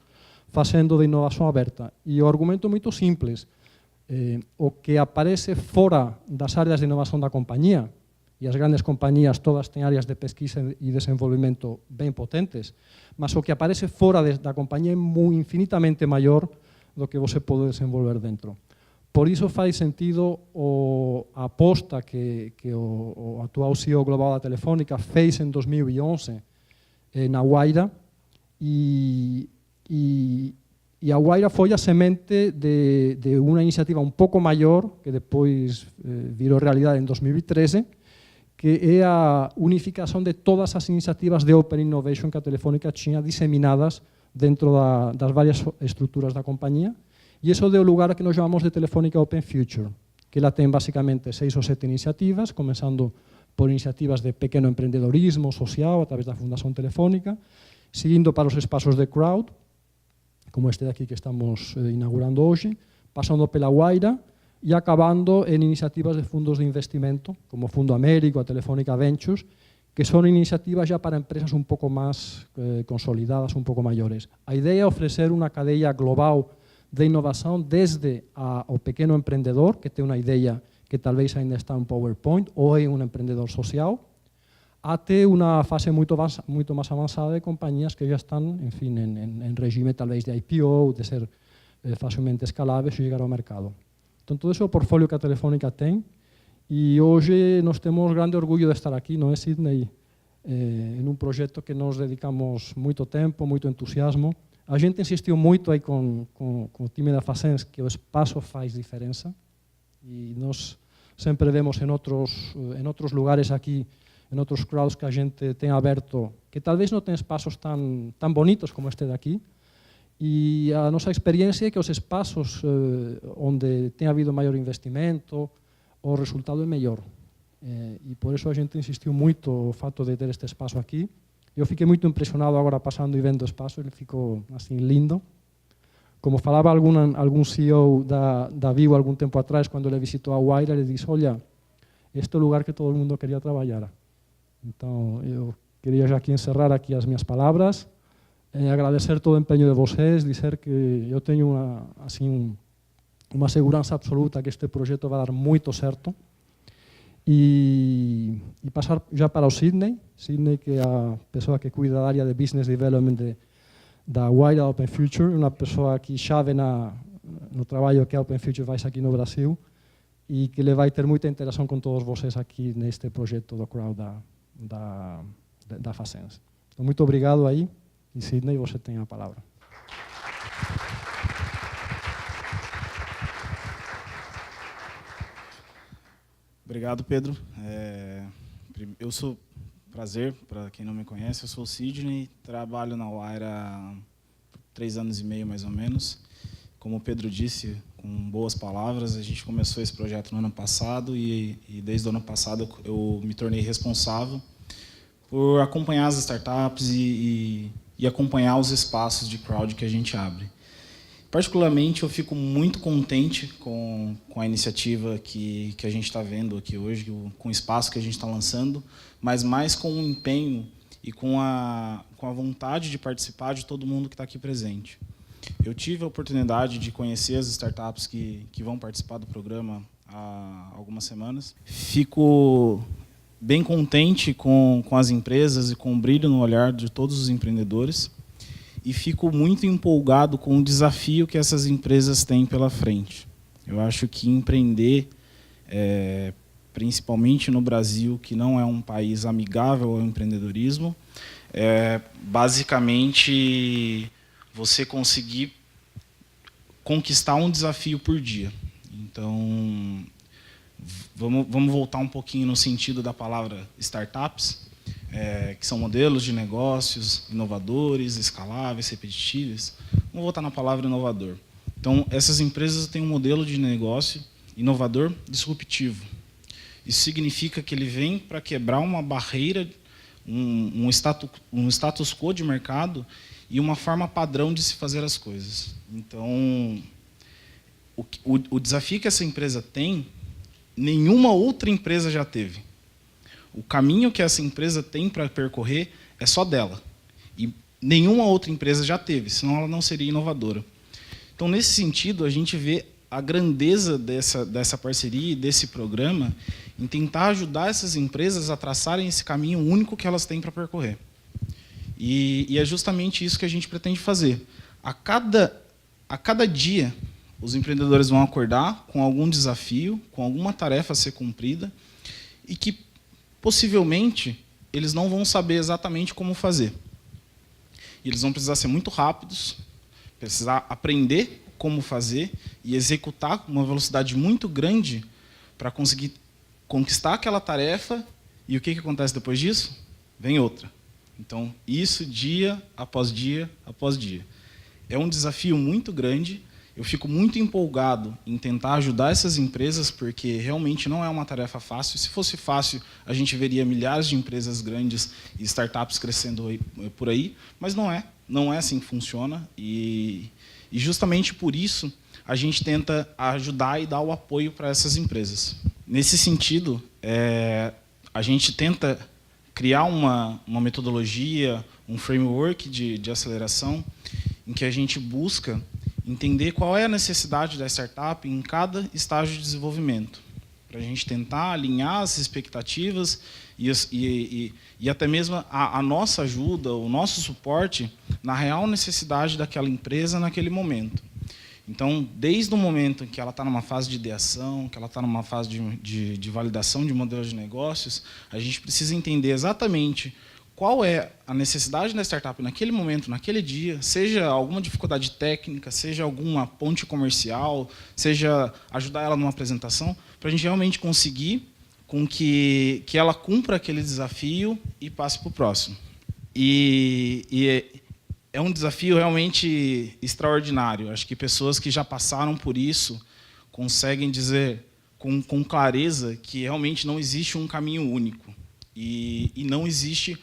fazendo de inovação aberta. E o argumento é muito simples. O que aparece fora das áreas de inovação da companhia, e as grandes companhias todas têm áreas de pesquisa e desenvolvimento bem potentes, mas o que aparece fora da companhia é infinitamente maior do que você pode desenvolver dentro. Por isso faz sentido a aposta que o atual CEO global da Telefónica fez em 2011 na Wayra, e E a Wayra foi a semente de uma iniciativa um pouco maior, que depois virou realidade em 2013, que é a unificação de todas as iniciativas de Open Innovation que a Telefónica tinha disseminadas dentro das várias estruturas da companhia. E isso deu lugar a que nós chamamos de Telefónica Open Future, que ela tem basicamente 6 ou 7 iniciativas, começando por iniciativas de pequeno empreendedorismo social a través da Fundação Telefónica, seguindo para os espaços de crowd, como este daqui que estamos inaugurando hoje, passando pela Wayra e acabando em iniciativas de fundos de investimento, como Fundo Américo, a Telefónica Ventures, que são iniciativas já para empresas um pouco mais consolidadas, um pouco maiores. A ideia é oferecer uma cadeia global de inovação desde o pequeno empreendedor, que tem uma ideia que talvez ainda está em PowerPoint, ou é um empreendedor social, até uma fase muito mais avançada de companhias que já estão, enfim, em regime talvez de IPO, de ser facilmente escaláveis e chegar ao mercado. Então, todo esse é o portfólio que a Telefónica tem, e hoje nós temos grande orgulho de estar aqui, não é, Sidney? Em um projeto que nós dedicamos muito tempo, muito entusiasmo. A gente insistiu muito aí com o time da Facens que o espaço faz diferença, e nós sempre vemos em outros lugares aqui, em outros crowds que a gente tem aberto, que talvez não tem espaços tão bonitos como este daqui, e a nossa experiência é que os espaços onde tem havido maior investimento, o resultado é melhor. E por isso a gente insistiu muito o fato de ter este espaço aqui. Eu fiquei muito impressionado agora passando e vendo o espaço, ele ficou assim lindo. Como falava algum CEO da Vivo algum tempo atrás, quando ele visitou a Wayra, ele disse, olha, este é o lugar que todo mundo queria trabalhar. Então, eu queria já aqui encerrar aqui as minhas palavras, agradecer todo o empenho de vocês, dizer que eu tenho uma segurança absoluta que este projeto vai dar muito certo. E passar já para o Sidney, que é a pessoa que cuida da área de Business Development da Wayra Open Future, uma pessoa que chave no trabalho que a Open Future faz aqui no Brasil e que ele vai ter muita interação com todos vocês aqui neste projeto do crowd da Facens. Então, muito obrigado aí, e Sidney, você tem a palavra. Obrigado, Pedro. Eu sou, prazer, para quem não me conhece, eu sou o Sidney, trabalho na Wayra há 3 anos e meio, mais ou menos. Como o Pedro disse, com boas palavras, a gente começou esse projeto no ano passado e desde o ano passado eu me tornei responsável por acompanhar as startups e acompanhar os espaços de crowd que a gente abre. Particularmente, eu fico muito contente com a iniciativa que a gente está vendo aqui hoje, com o espaço que a gente está lançando, mas mais com o empenho e com a vontade de participar de todo mundo que está aqui presente. Eu tive a oportunidade de conhecer as startups que vão participar do programa há algumas semanas. Fico bem contente com as empresas e com o brilho no olhar de todos os empreendedores. E fico muito empolgado com o desafio que essas empresas têm pela frente. Eu acho que empreender, principalmente no Brasil, que não é um país amigável ao empreendedorismo, é basicamente você conseguir conquistar um desafio por dia. Então, vamos voltar um pouquinho no sentido da palavra startups, que são modelos de negócios inovadores, escaláveis, repetitivos. Vamos voltar na palavra inovador. Então, essas empresas têm um modelo de negócio inovador disruptivo. Isso significa que ele vem para quebrar uma barreira, um status quo de mercado e uma forma padrão de se fazer as coisas. Então, o desafio que essa empresa tem, nenhuma outra empresa já teve. O caminho que essa empresa tem para percorrer é só dela. E nenhuma outra empresa já teve, senão ela não seria inovadora. Então, nesse sentido, a gente vê a grandeza dessa parceria e desse programa em tentar ajudar essas empresas a traçarem esse caminho único que elas têm para percorrer. E é justamente isso que a gente pretende fazer. A cada dia, os empreendedores vão acordar com algum desafio, com alguma tarefa a ser cumprida, e que possivelmente, eles não vão saber exatamente como fazer. E eles vão precisar ser muito rápidos, precisar aprender como fazer e executar com uma velocidade muito grande para conseguir conquistar aquela tarefa. E o que acontece depois disso? Vem outra. Então, isso dia após dia após dia. É um desafio muito grande. Eu fico muito empolgado em tentar ajudar essas empresas, porque realmente não é uma tarefa fácil. Se fosse fácil, a gente veria milhares de empresas grandes e startups crescendo por aí, mas não é. Não é assim que funciona. E justamente por isso, a gente tenta ajudar e dar o apoio para essas empresas. Nesse sentido, a gente tenta criar uma metodologia, um framework de aceleração, em que a gente busca entender qual é a necessidade da startup em cada estágio de desenvolvimento, para a gente tentar alinhar as expectativas e até mesmo a nossa ajuda, o nosso suporte na real necessidade daquela empresa naquele momento. Então, desde o momento em que ela está numa fase de ideação, que ela está numa fase de validação de modelos de negócios, a gente precisa entender exatamente qual é a necessidade da startup naquele momento, naquele dia, seja alguma dificuldade técnica, seja alguma ponte comercial, seja ajudar ela numa apresentação, para a gente realmente conseguir com que ela cumpra aquele desafio e passe para o próximo. É um desafio realmente extraordinário. Acho que pessoas que já passaram por isso conseguem dizer com clareza que realmente não existe um caminho único e não existe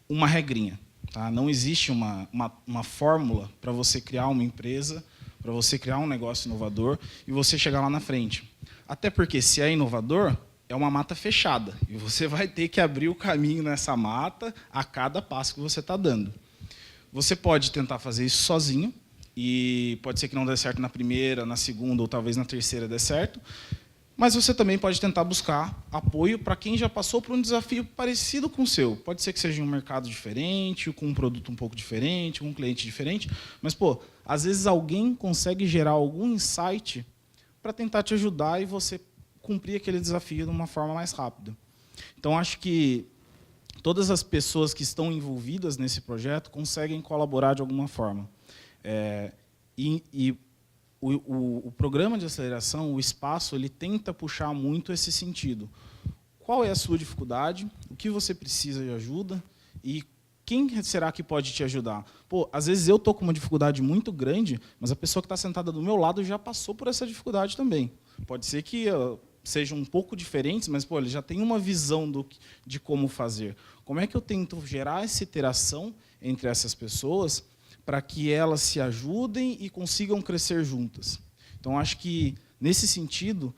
uma regrinha. Tá? Não existe uma fórmula para você criar uma empresa, para você criar um negócio inovador e você chegar lá na frente. Até porque, se é inovador, é uma mata fechada. E você vai ter que abrir o caminho nessa mata a cada passo que você está dando. Você pode tentar fazer isso sozinho, e pode ser que não dê certo na primeira, na segunda ou talvez na terceira dê certo, mas você também pode tentar buscar apoio para quem já passou por um desafio parecido com o seu. Pode ser que seja em um mercado diferente, com um produto um pouco diferente, com um cliente diferente, mas, às vezes alguém consegue gerar algum insight para tentar te ajudar e você cumprir aquele desafio de uma forma mais rápida. Então, acho que todas as pessoas que estão envolvidas nesse projeto conseguem colaborar de alguma forma. O programa de aceleração, o espaço, ele tenta puxar muito esse sentido. Qual é a sua dificuldade? O que você precisa de ajuda? E quem será que pode te ajudar? Às vezes eu estou com uma dificuldade muito grande, mas a pessoa que está sentada do meu lado já passou por essa dificuldade também. Pode ser que sejam um pouco diferentes, mas ele já tem uma visão de como fazer. Como é que eu tento gerar essa interação entre essas pessoas para que elas se ajudem e consigam crescer juntas? Então, acho que, nesse sentido,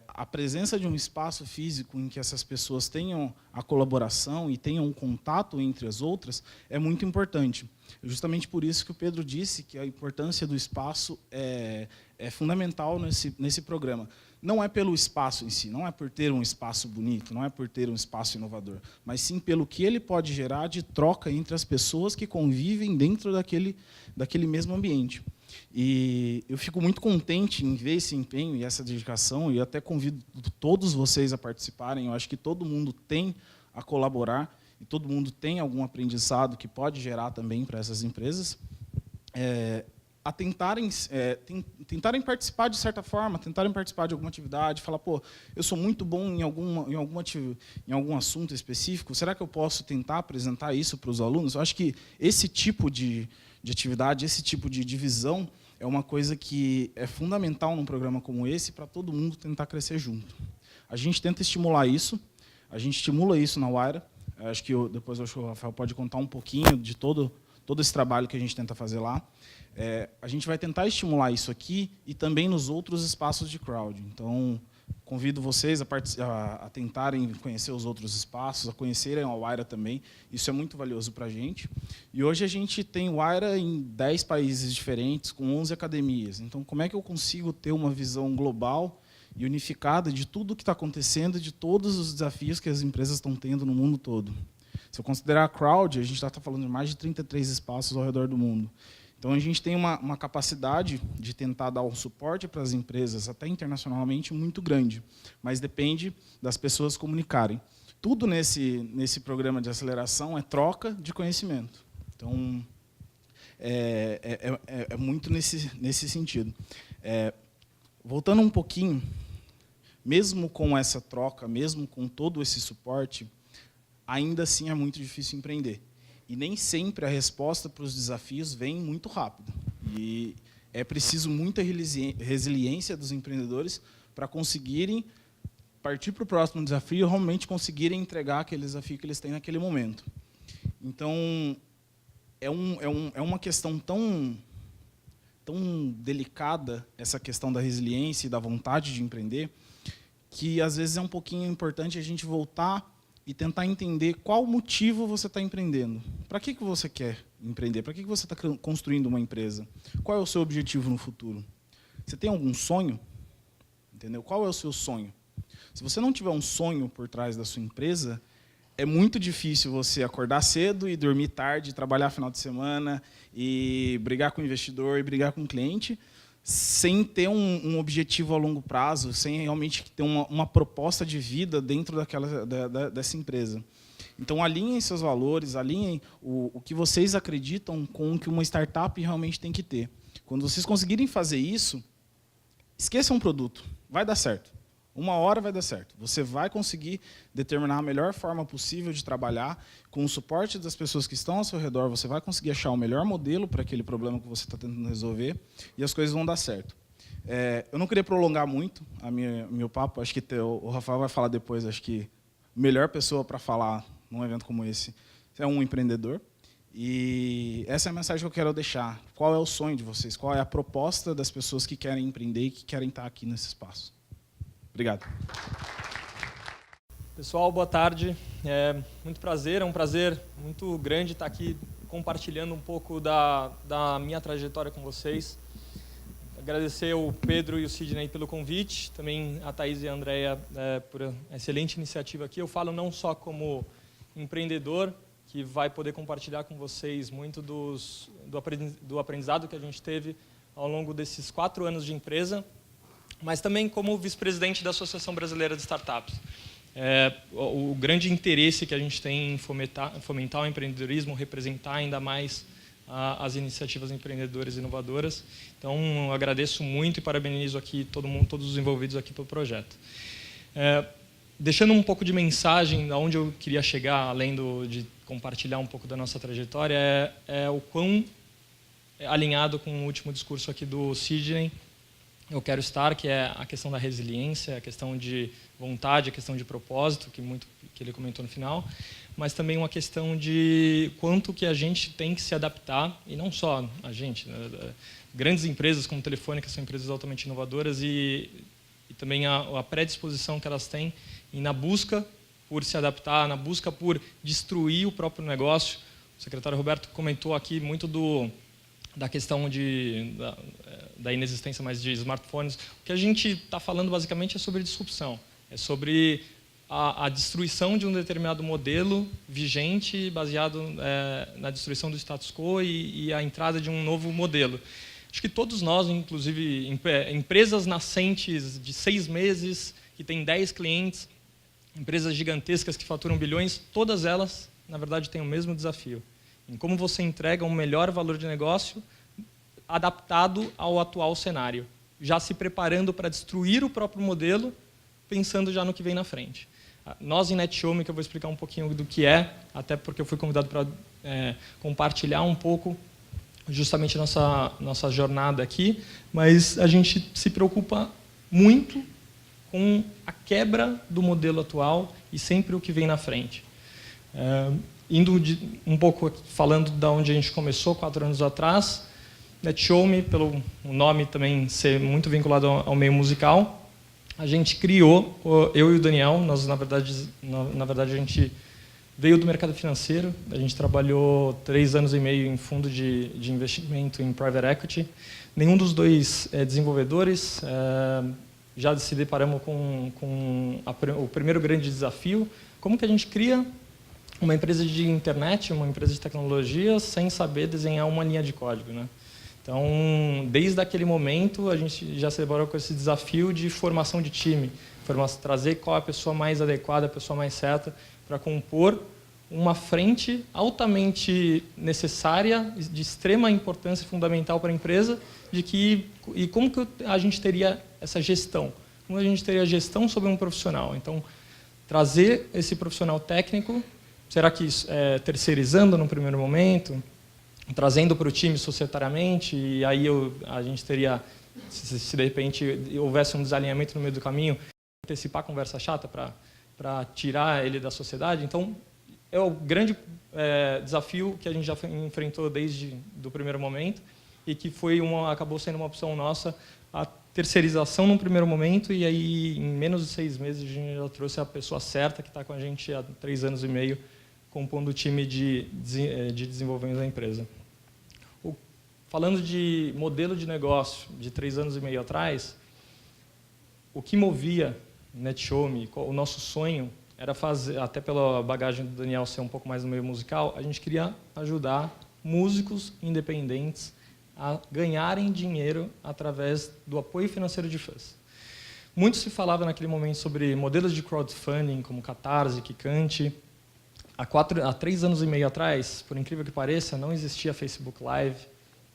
a presença de um espaço físico em que essas pessoas tenham a colaboração e tenham um contato entre as outras é muito importante. Justamente por isso que o Pedro disse que a importância do espaço é fundamental nesse programa. Não é pelo espaço em si, não é por ter um espaço bonito, não é por ter um espaço inovador, mas sim pelo que ele pode gerar de troca entre as pessoas que convivem dentro daquele mesmo ambiente. E eu fico muito contente em ver esse empenho e essa dedicação, e até convido todos vocês a participarem. Eu acho que todo mundo tem a colaborar, e todo mundo tem algum aprendizado que pode gerar também para essas empresas, a tentarem participar de certa forma, tentarem participar de alguma atividade, falar, eu sou muito bom em algum assunto específico, será que eu posso tentar apresentar isso para os alunos? Eu acho que esse tipo de atividade, esse tipo de divisão é uma coisa que é fundamental num programa como esse para todo mundo tentar crescer junto. A gente tenta estimular isso, a gente estimula isso na Wayra. Acho que depois o Rafael pode contar um pouquinho de todo esse trabalho que a gente tenta fazer lá. A gente vai tentar estimular isso aqui e também nos outros espaços de crowd. Então, convido vocês a tentarem conhecer os outros espaços, a conhecerem a Wayra também. Isso é muito valioso para a gente. E hoje a gente tem Wayra em 10 países diferentes, com 11 academias. Então, como é que eu consigo ter uma visão global e unificada de tudo o que está acontecendo, de todos os desafios que as empresas estão tendo no mundo todo? Se eu considerar a crowd, a gente está falando de mais de 33 espaços ao redor do mundo. Então, a gente tem uma capacidade de tentar dar um suporte para as empresas, até internacionalmente, muito grande. Mas depende das pessoas comunicarem. Tudo nesse programa de aceleração é troca de conhecimento. Então, é muito nesse sentido. Voltando um pouquinho, mesmo com essa troca, mesmo com todo esse suporte, ainda assim é muito difícil empreender. E nem sempre a resposta para os desafios vem muito rápido. E é preciso muita resiliência dos empreendedores para conseguirem partir para o próximo desafio e realmente conseguirem entregar aquele desafio que eles têm naquele momento. Então, é uma questão tão delicada, essa questão da resiliência e da vontade de empreender, que às vezes é um pouquinho importante a gente voltar e tentar entender qual motivo você está empreendendo. Para que você quer empreender? Para que você está construindo uma empresa? Qual é o seu objetivo no futuro? Você tem algum sonho? Entendeu? Qual é o seu sonho? Se você não tiver um sonho por trás da sua empresa, é muito difícil você acordar cedo e dormir tarde, trabalhar final de semana, e brigar com o investidor, e brigar com o cliente, sem ter um objetivo a longo prazo, sem realmente ter uma proposta de vida dentro dessa empresa. Então, alinhem seus valores, alinhem o que vocês acreditam com o que uma startup realmente tem que ter. Quando vocês conseguirem fazer isso, esqueçam o produto, vai dar certo. Uma hora vai dar certo. Você vai conseguir determinar a melhor forma possível de trabalhar, com o suporte das pessoas que estão ao seu redor, você vai conseguir achar o melhor modelo para aquele problema que você está tentando resolver, e as coisas vão dar certo. Eu não queria prolongar muito meu papo, acho que o Rafael vai falar depois, acho que a melhor pessoa para falar num evento como esse é um empreendedor. E essa é a mensagem que eu quero deixar. Qual é o sonho de vocês? Qual é a proposta das pessoas que querem empreender e que querem estar aqui nesse espaço? Obrigado. Pessoal, boa tarde. É muito prazer, é um prazer muito grande estar aqui compartilhando um pouco da minha trajetória com vocês. Agradecer ao Pedro e o Sidney pelo convite, também a Thaís e a Andrea por a excelente iniciativa aqui. Eu falo não só como empreendedor, que vai poder compartilhar com vocês muito do aprendizado que a gente teve ao longo desses 4 anos de empresa, mas também como vice-presidente da Associação Brasileira de Startups. O grande interesse que a gente tem em fomentar o empreendedorismo, representar ainda mais as iniciativas empreendedoras e inovadoras. Então, eu agradeço muito e parabenizo aqui todos os envolvidos aqui pelo projeto. Deixando um pouco de mensagem, aonde eu queria chegar, além de compartilhar um pouco da nossa trajetória, é o quão alinhado com o último discurso aqui do Sidney eu quero estar, que é a questão da resiliência, a questão de vontade, a questão de propósito, que ele comentou no final, mas também uma questão de quanto que a gente tem que se adaptar, e não só a gente, né? Grandes empresas como Telefônica são empresas altamente inovadoras e também a predisposição que elas têm e na busca por se adaptar, na busca por destruir o próprio negócio. O secretário Roberto comentou aqui muito da questão da inexistência mais de smartphones. O que a gente está falando basicamente é sobre disrupção, é sobre a destruição de um determinado modelo vigente baseado na destruição do status quo e a entrada de um novo modelo. Acho que todos nós, inclusive empresas nascentes de 6 meses, que têm 10 clientes, empresas gigantescas que faturam bilhões, todas elas, na verdade, têm o mesmo desafio. Em como você entrega um melhor valor de negócio adaptado ao atual cenário, já se preparando para destruir o próprio modelo, pensando já no que vem na frente. Nós, em NetShowMe, que eu vou explicar um pouquinho do que até porque eu fui convidado para compartilhar um pouco justamente nossa jornada aqui, mas a gente se preocupa muito com a quebra do modelo atual e sempre o que vem na frente. Indo um pouco falando de onde a gente começou 4 anos atrás, NetShowMe, pelo nome também ser muito vinculado ao meio musical, a gente criou, eu e o Daniel, nós na verdade a gente veio do mercado financeiro, a gente trabalhou 3 anos e meio em fundo de investimento em private equity. Nenhum dos dois é desenvolvedores, já se deparamos com o primeiro grande desafio, como que a gente cria uma empresa de internet, uma empresa de tecnologia, sem saber desenhar uma linha de código, né? Então, desde aquele momento, a gente já se deparou com esse desafio de formação de time, trazer qual é a pessoa mais adequada, a pessoa mais certa para compor uma frente altamente necessária, de extrema importância fundamental para a empresa, e como que a gente teria essa gestão? Como a gente teria gestão sobre um profissional? Então, trazer esse profissional técnico, será que terceirizando no primeiro momento, trazendo para o time societariamente, e aí a gente teria, se de repente houvesse um desalinhamento no meio do caminho, antecipar a conversa chata para tirar ele da sociedade. Então, é o grande desafio que a gente já enfrentou desde o primeiro momento e que acabou sendo uma opção nossa, a terceirização num primeiro momento, e aí, em menos de 6 meses, a gente já trouxe a pessoa certa, que está com a gente há 3 anos e meio, compondo o time de desenvolvimento da empresa. Falando de modelo de negócio de 3 anos e meio atrás, o que movia NetShowMe, o nosso sonho, era fazer, até pela bagagem do Daniel ser um pouco mais no meio musical, a gente queria ajudar músicos independentes a ganharem dinheiro através do apoio financeiro de fãs. Muito se falava naquele momento sobre modelos de crowdfunding, como Catarse, Kikante. Há 3 anos e meio atrás, por incrível que pareça, não existia Facebook Live,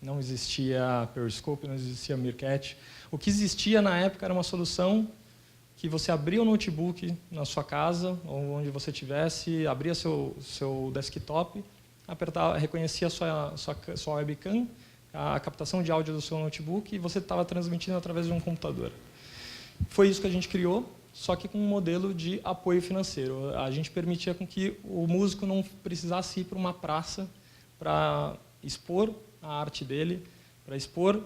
não existia Periscope, não existia Meerkat. O que existia na época era uma solução que você abria o notebook na sua casa, ou onde você estivesse, abria seu desktop, reconhecia a sua webcam, a captação de áudio do seu notebook, e você estava transmitindo através de um computador. Foi isso que a gente criou, só que com um modelo de apoio financeiro. A gente permitia com que o músico não precisasse ir para uma praça para expor a arte dele, para expor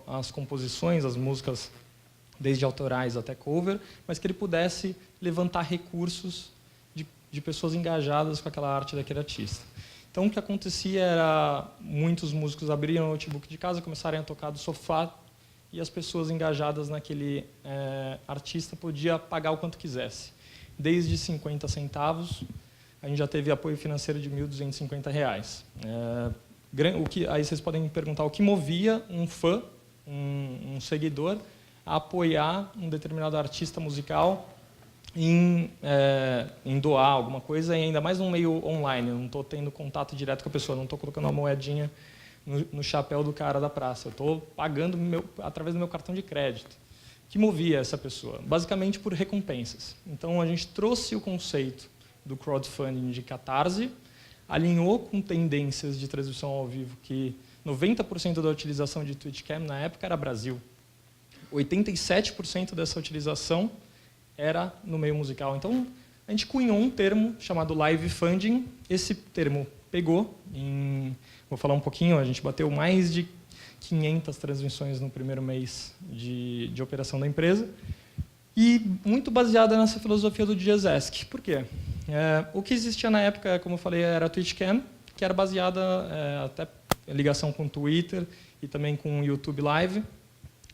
as composições, as músicas, desde autorais até cover, mas que ele pudesse levantar recursos de pessoas engajadas com aquela arte daquele artista. Então, o que acontecia era, muitos músicos abriam o notebook de casa, começaram a tocar do sofá, e as pessoas engajadas naquele artista podiam pagar o quanto quisesse. Desde 50 centavos, a gente já teve apoio financeiro de R$ 1.250. Aí vocês podem me perguntar o que movia um fã, um seguidor, a apoiar um determinado artista musical em doar alguma coisa, e ainda mais num meio online. Eu não estou tendo contato direto com a pessoa, não estou colocando uma moedinha no chapéu do cara da praça. Eu estou pagando através do meu cartão de crédito. O que movia essa pessoa? Basicamente por recompensas. Então, a gente trouxe o conceito do crowdfunding de Catarse, alinhou com tendências de transmissão ao vivo, que 90% da utilização de Twitch Cam na época era Brasil. 87% dessa utilização era no meio musical. Então, a gente cunhou um termo chamado Live Funding. Esse termo pegou, vou falar um pouquinho, a gente bateu mais de 500 transmissões no primeiro mês de operação da empresa, e muito baseada nessa filosofia do Diazesk. Por quê? O que existia na época, como eu falei, era a TwitchCam, que era baseada até em ligação com o Twitter e também com o YouTube Live.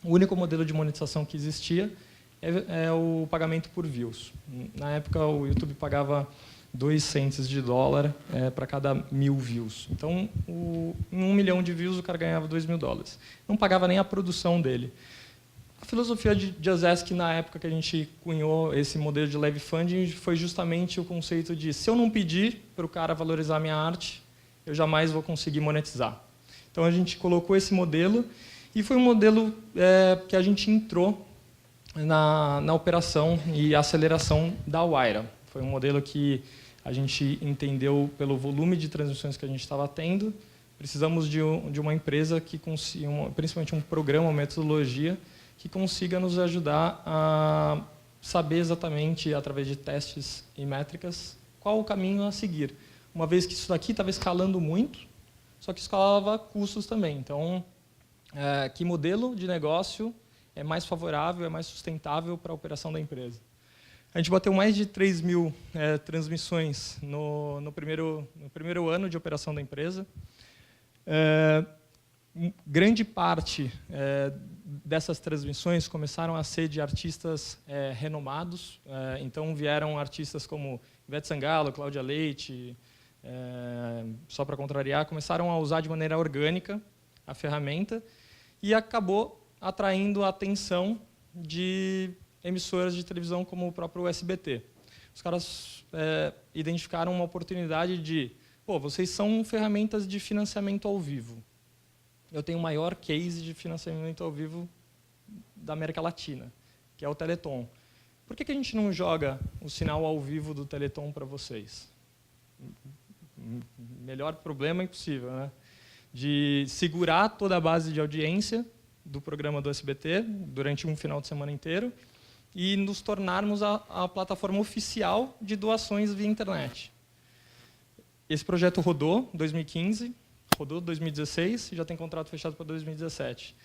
O único modelo de monetização que existia é o pagamento por views. Na época, o YouTube pagava 2 cents de dólar para cada 1.000 views. Então, em 1 milhão de views, o cara ganhava $2.000. Não pagava nem a produção dele. A filosofia de Diazesk, na época que a gente cunhou esse modelo de live funding, foi justamente o conceito de, se eu não pedir para o cara valorizar a minha arte, eu jamais vou conseguir monetizar. Então, a gente colocou esse modelo, e foi um modelo que a gente entrou na operação e aceleração da Wayra. Foi um modelo que a gente entendeu pelo volume de transmissões que a gente estava tendo. Precisamos de uma empresa que consiga, principalmente um programa, uma metodologia, que consiga nos ajudar a saber exatamente, através de testes e métricas, qual o caminho a seguir. Uma vez que isso daqui estava escalando muito, só que escalava custos também. Então, que modelo de negócio é mais favorável, é mais sustentável para a operação da empresa? A gente bateu mais de 3.000 transmissões no primeiro ano de operação da empresa. Grande parte dessas transmissões começaram a ser de artistas renomados. Então, vieram artistas como Ivete Sangalo, Cláudia Leite, só para contrariar, começaram a usar de maneira orgânica a ferramenta, e acabou atraindo a atenção de emissoras de televisão como o próprio SBT. os caras identificaram uma oportunidade de, pô, vocês são ferramentas de financiamento ao vivo. Eu tenho o maior case de financiamento ao vivo da América Latina, que é o Teleton. Por que a gente não joga o sinal ao vivo do Teleton para vocês? Melhor problema impossível, né? De segurar toda a base de audiência do programa do SBT durante um final de semana inteiro e nos tornarmos a plataforma oficial de doações via internet. Esse projeto rodou em 2015, rodou em 2016 e já tem contrato fechado para 2017.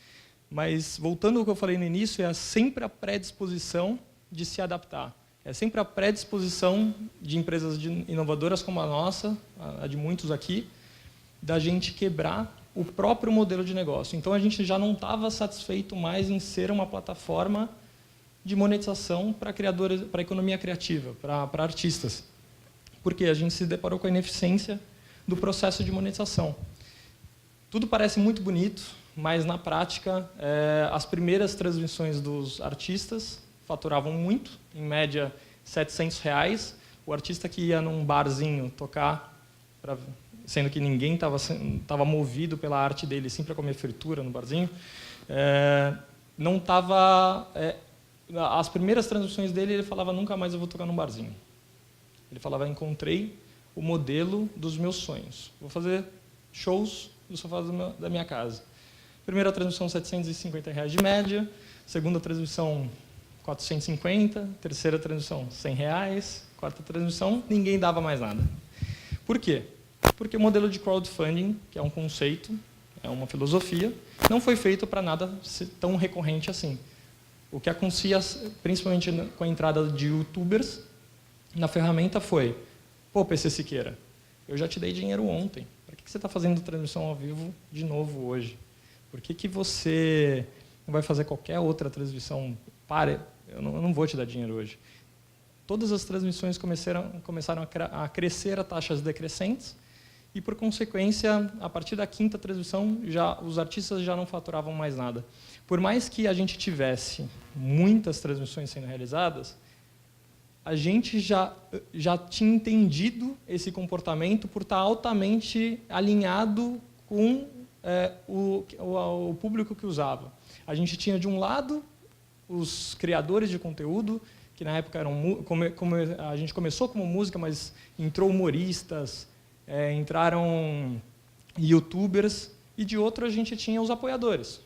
Mas, voltando ao que eu falei no início, é sempre a predisposição de se adaptar. É sempre a predisposição de empresas inovadoras como a nossa, a de muitos aqui, da gente quebrar o próprio modelo de negócio. Então, a gente já não estava satisfeito mais em ser uma plataforma de monetização para criadores, para a economia criativa, para artistas. Porque a gente se deparou com a ineficiência do processo de monetização. Tudo parece muito bonito, mas, na prática, as primeiras transmissões dos artistas faturavam muito, em média R$700. O artista que ia num barzinho tocar, sendo que ninguém estava movido pela arte dele, sim para comer fritura no barzinho, não estava... as primeiras transmissões dele, ele falava, nunca mais eu vou tocar num barzinho. Ele falava, encontrei o modelo dos meus sonhos. Vou fazer shows do sofá da minha casa. Primeira transmissão, R$750 de média. Segunda transmissão, R$450. Terceira transmissão, R$100. Quarta transmissão, ninguém dava mais nada. Por quê? Porque o modelo de crowdfunding, que é um conceito, é uma filosofia, não foi feito para nada tão recorrente assim. O que acontecia, principalmente com a entrada de youtubers na ferramenta, foi: pô, PC Siqueira, eu já te dei dinheiro ontem. Para que você está fazendo transmissão ao vivo de novo hoje? Por que você não vai fazer qualquer outra transmissão? Eu não vou te dar dinheiro hoje. Todas as transmissões começaram a crescer a taxas decrescentes e, por consequência, a partir da quinta transmissão, os artistas já não faturavam mais nada. Por mais que a gente tivesse muitas transmissões sendo realizadas, a gente já tinha entendido esse comportamento por estar altamente alinhado com o público que usava. A gente tinha, de um lado, os criadores de conteúdo, que na época eram, como a gente começou como música, mas entrou humoristas, entraram youtubers, e de outro a gente tinha os apoiadores,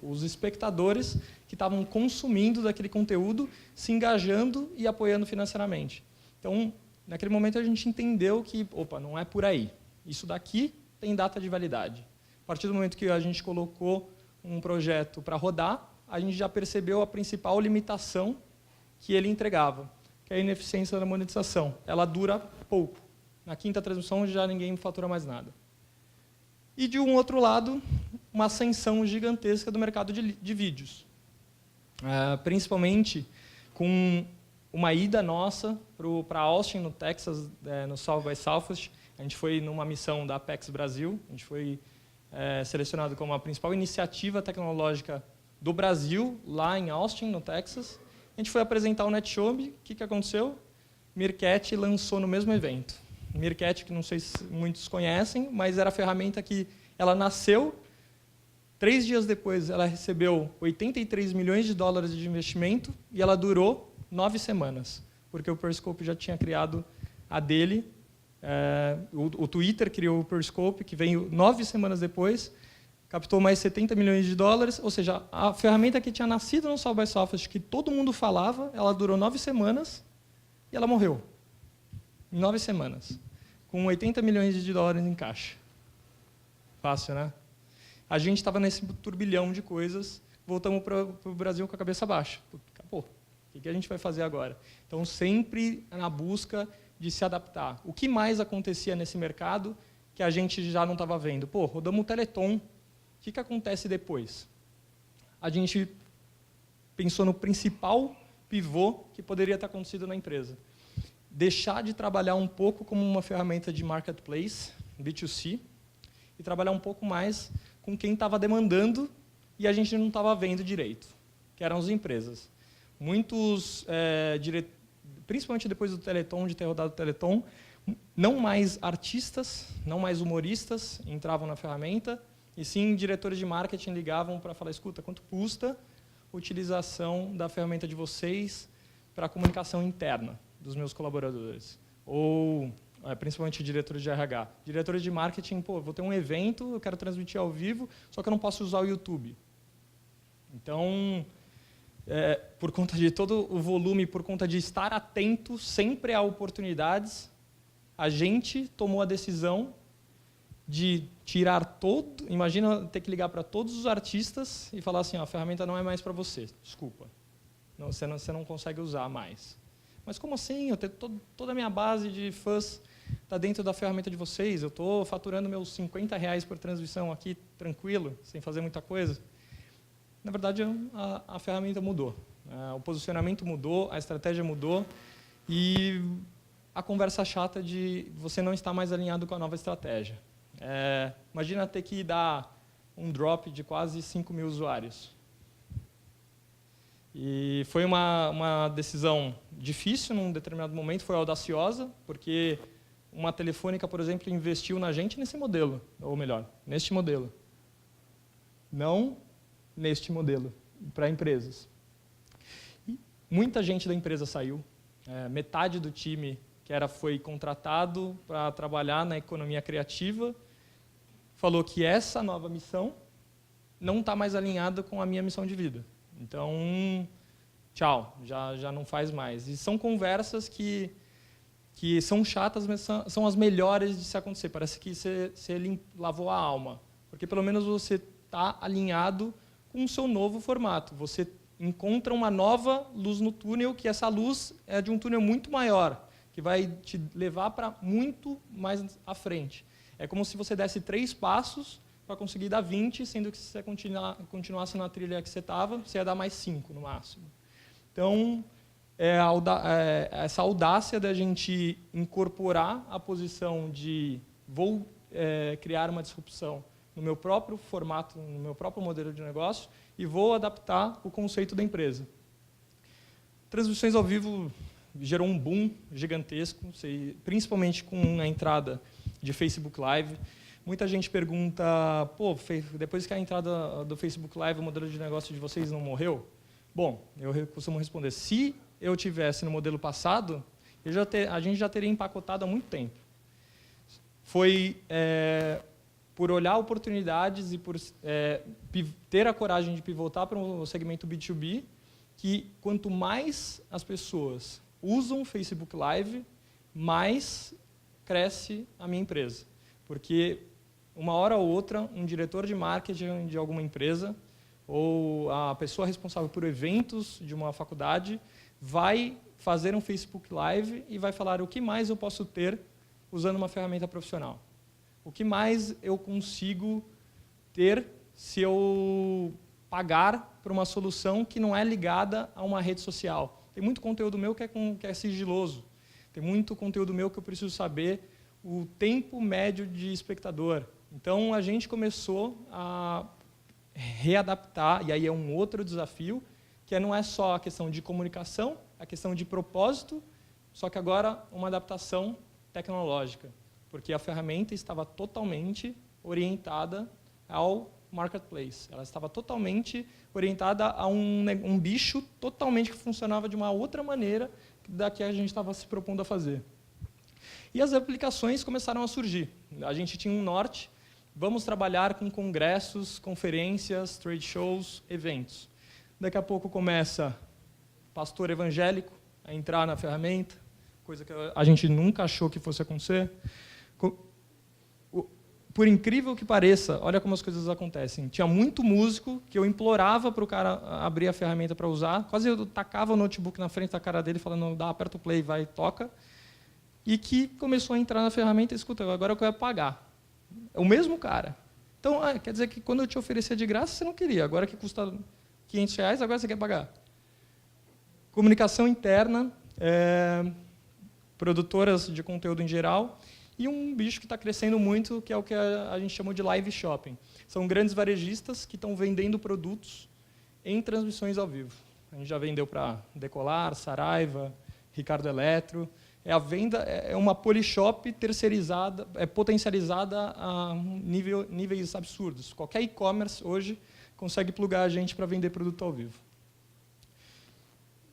os espectadores que estavam consumindo daquele conteúdo, se engajando e apoiando financeiramente. Então, naquele momento a gente entendeu que, opa, não é por aí. Isso daqui tem data de validade. A partir do momento que a gente colocou um projeto para rodar, a gente já percebeu a principal limitação que ele entregava, que é a ineficiência da monetização. Ela dura pouco. Na quinta transmissão já ninguém fatura mais nada. E, de um outro lado, uma ascensão gigantesca do mercado de vídeos. Principalmente com uma ida nossa para Austin, no Texas, no South by Southwest. A gente foi numa missão da Apex Brasil. A gente foi selecionado como a principal iniciativa tecnológica do Brasil, lá em Austin, no Texas. A gente foi apresentar o NetShow. O que aconteceu? Meerkat lançou no mesmo evento. Meerkat, que não sei se muitos conhecem, mas era a ferramenta que ela nasceu. 3 dias depois, ela recebeu $83 milhões de investimento e ela durou 9 semanas, porque o Periscope já tinha criado a dele. O Twitter criou o Periscope, que veio 9 semanas depois, captou mais $70 milhões, ou seja, a ferramenta que tinha nascido no South by Southwest, que todo mundo falava, ela durou 9 semanas e ela morreu. Em 9 semanas, com $80 milhões em caixa. Fácil, né? A gente estava nesse turbilhão de coisas, voltamos para o Brasil com a cabeça baixa. Acabou. O que a gente vai fazer agora? Então, sempre na busca de se adaptar. O que mais acontecia nesse mercado que a gente já não estava vendo? Pô, rodamos o Teleton. O que acontece depois? A gente pensou no principal pivô que poderia ter acontecido na empresa. Deixar de trabalhar um pouco como uma ferramenta de marketplace, B2C, e trabalhar um pouco mais com quem estava demandando e a gente não estava vendo direito, que eram as empresas. Muitos principalmente depois do Teleton, de ter rodado o Teleton, não mais artistas, não mais humoristas entravam na ferramenta, e sim diretores de marketing ligavam para falar, escuta, quanto custa a utilização da ferramenta de vocês para a comunicação interna dos meus colaboradores? Ou, principalmente diretores de RH. Diretores de marketing, pô, vou ter um evento, eu quero transmitir ao vivo, só que eu não posso usar o YouTube. Então, por conta de todo o volume, por conta de estar atento sempre a oportunidades, a gente tomou a decisão de tirar todo... Imagina ter que ligar para todos os artistas e falar assim, a ferramenta não é mais para você, desculpa. Não, você não consegue usar mais. Mas como assim? Eu tenho toda a minha base de fãs está dentro da ferramenta de vocês, eu estou faturando meus R$50 por transmissão aqui, tranquilo, sem fazer muita coisa. Na verdade, a ferramenta mudou. O posicionamento mudou, a estratégia mudou e a conversa chata de você não estar mais alinhado com a nova estratégia. Imagina ter que dar um drop de quase 5 mil usuários. E foi uma decisão difícil num determinado momento, foi audaciosa, porque uma Telefônica, por exemplo, investiu na gente nesse modelo, ou melhor, neste modelo. Não neste modelo, para empresas. E muita gente da empresa saiu, metade do time que foi contratado para trabalhar na economia criativa, falou que essa nova missão não está mais alinhada com a minha missão de vida. Então, tchau, já não faz mais. E são conversas que são chatas, mas são as melhores de se acontecer. Parece que você lavou a alma, porque pelo menos você está alinhado com o seu novo formato. Você encontra uma nova luz no túnel, que essa luz é de um túnel muito maior, que vai te levar para muito mais à frente. É como se você desse 3 passos para conseguir dar 20, sendo que se você continuasse na trilha que você estava, você ia dar mais 5 no máximo. Então, essa audácia da gente incorporar a posição de vou criar uma disrupção no meu próprio formato, no meu próprio modelo de negócio, e vou adaptar o conceito da empresa. Transmissões ao vivo gerou um boom gigantesco, principalmente com a entrada de Facebook Live. Muita gente pergunta, pô, depois que a entrada do Facebook Live, o modelo de negócio de vocês não morreu? Bom, eu costumo responder, se eu tivesse no modelo passado, a gente já teria empacotado há muito tempo. Foi por olhar oportunidades e por ter a coragem de pivotar para o segmento B2B, que quanto mais as pessoas usam o Facebook Live, mais cresce a minha empresa. Porque uma hora ou outra, um diretor de marketing de alguma empresa ou a pessoa responsável por eventos de uma faculdade vai fazer um Facebook Live e vai falar o que mais eu posso ter usando uma ferramenta profissional. O que mais eu consigo ter se eu pagar por uma solução que não é ligada a uma rede social. Tem muito conteúdo meu que é sigiloso. Tem muito conteúdo meu que eu preciso saber o tempo médio de espectador. Então, a gente começou a readaptar, e aí é um outro desafio, que não é só a questão de comunicação, a questão de propósito, só que agora uma adaptação tecnológica, porque a ferramenta estava totalmente orientada ao marketplace. Ela estava totalmente orientada a um bicho totalmente que funcionava de uma outra maneira da que a gente estava se propondo a fazer. E as aplicações começaram a surgir. A gente tinha um norte, vamos trabalhar com congressos, conferências, trade shows, eventos. Daqui a pouco começa pastor evangélico a entrar na ferramenta, coisa que a gente nunca achou que fosse acontecer. Por incrível que pareça, olha como as coisas acontecem. Tinha muito músico que eu implorava para o cara abrir a ferramenta para usar, quase eu tacava o notebook na frente da cara dele, falando, dá, aperta o play, vai, toca, e que começou a entrar na ferramenta e, escuta, agora eu quero pagar. É o mesmo cara. Então, quer dizer que quando eu te oferecia de graça, você não queria. Agora que custa R$500, agora você quer pagar. Comunicação interna, produtoras de conteúdo em geral, e um bicho que está crescendo muito, que é o que a gente chamou de live shopping. São grandes varejistas que estão vendendo produtos em transmissões ao vivo. A gente já vendeu para Decolar, Saraiva, Ricardo Eletro. A venda é uma polishop terceirizada, potencializada a níveis absurdos. Qualquer e-commerce hoje consegue plugar a gente para vender produto ao vivo.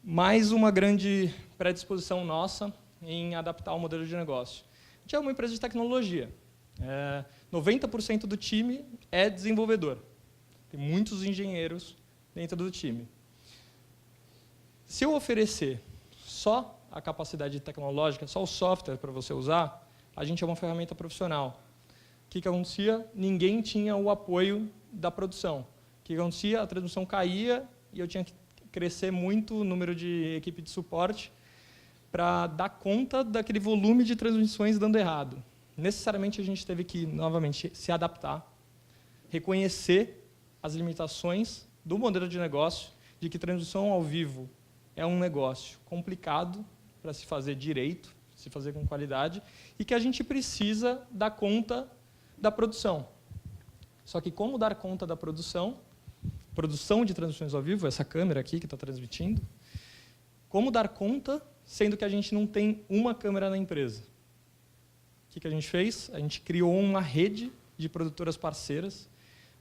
Mais uma grande predisposição nossa em adaptar o modelo de negócio. A gente é uma empresa de tecnologia. 90% do time é desenvolvedor. Tem muitos engenheiros dentro do time. Se eu oferecer só a capacidade tecnológica, só o software para você usar, a gente é uma ferramenta profissional. O que acontecia? Ninguém tinha o apoio da produção. O que acontecia? A transmissão caía e eu tinha que crescer muito o número de equipe de suporte para dar conta daquele volume de transmissões dando errado. Necessariamente a gente teve que, novamente, se adaptar, reconhecer as limitações do modelo de negócio, de que transmissão ao vivo é um negócio complicado para se fazer direito, se fazer com qualidade, e que a gente precisa dar conta da produção. Só que como dar conta da produção de transmissões ao vivo, essa câmera aqui que está transmitindo, como dar conta, sendo que a gente não tem uma câmera na empresa? O que a gente fez? A gente criou uma rede de produtoras parceiras.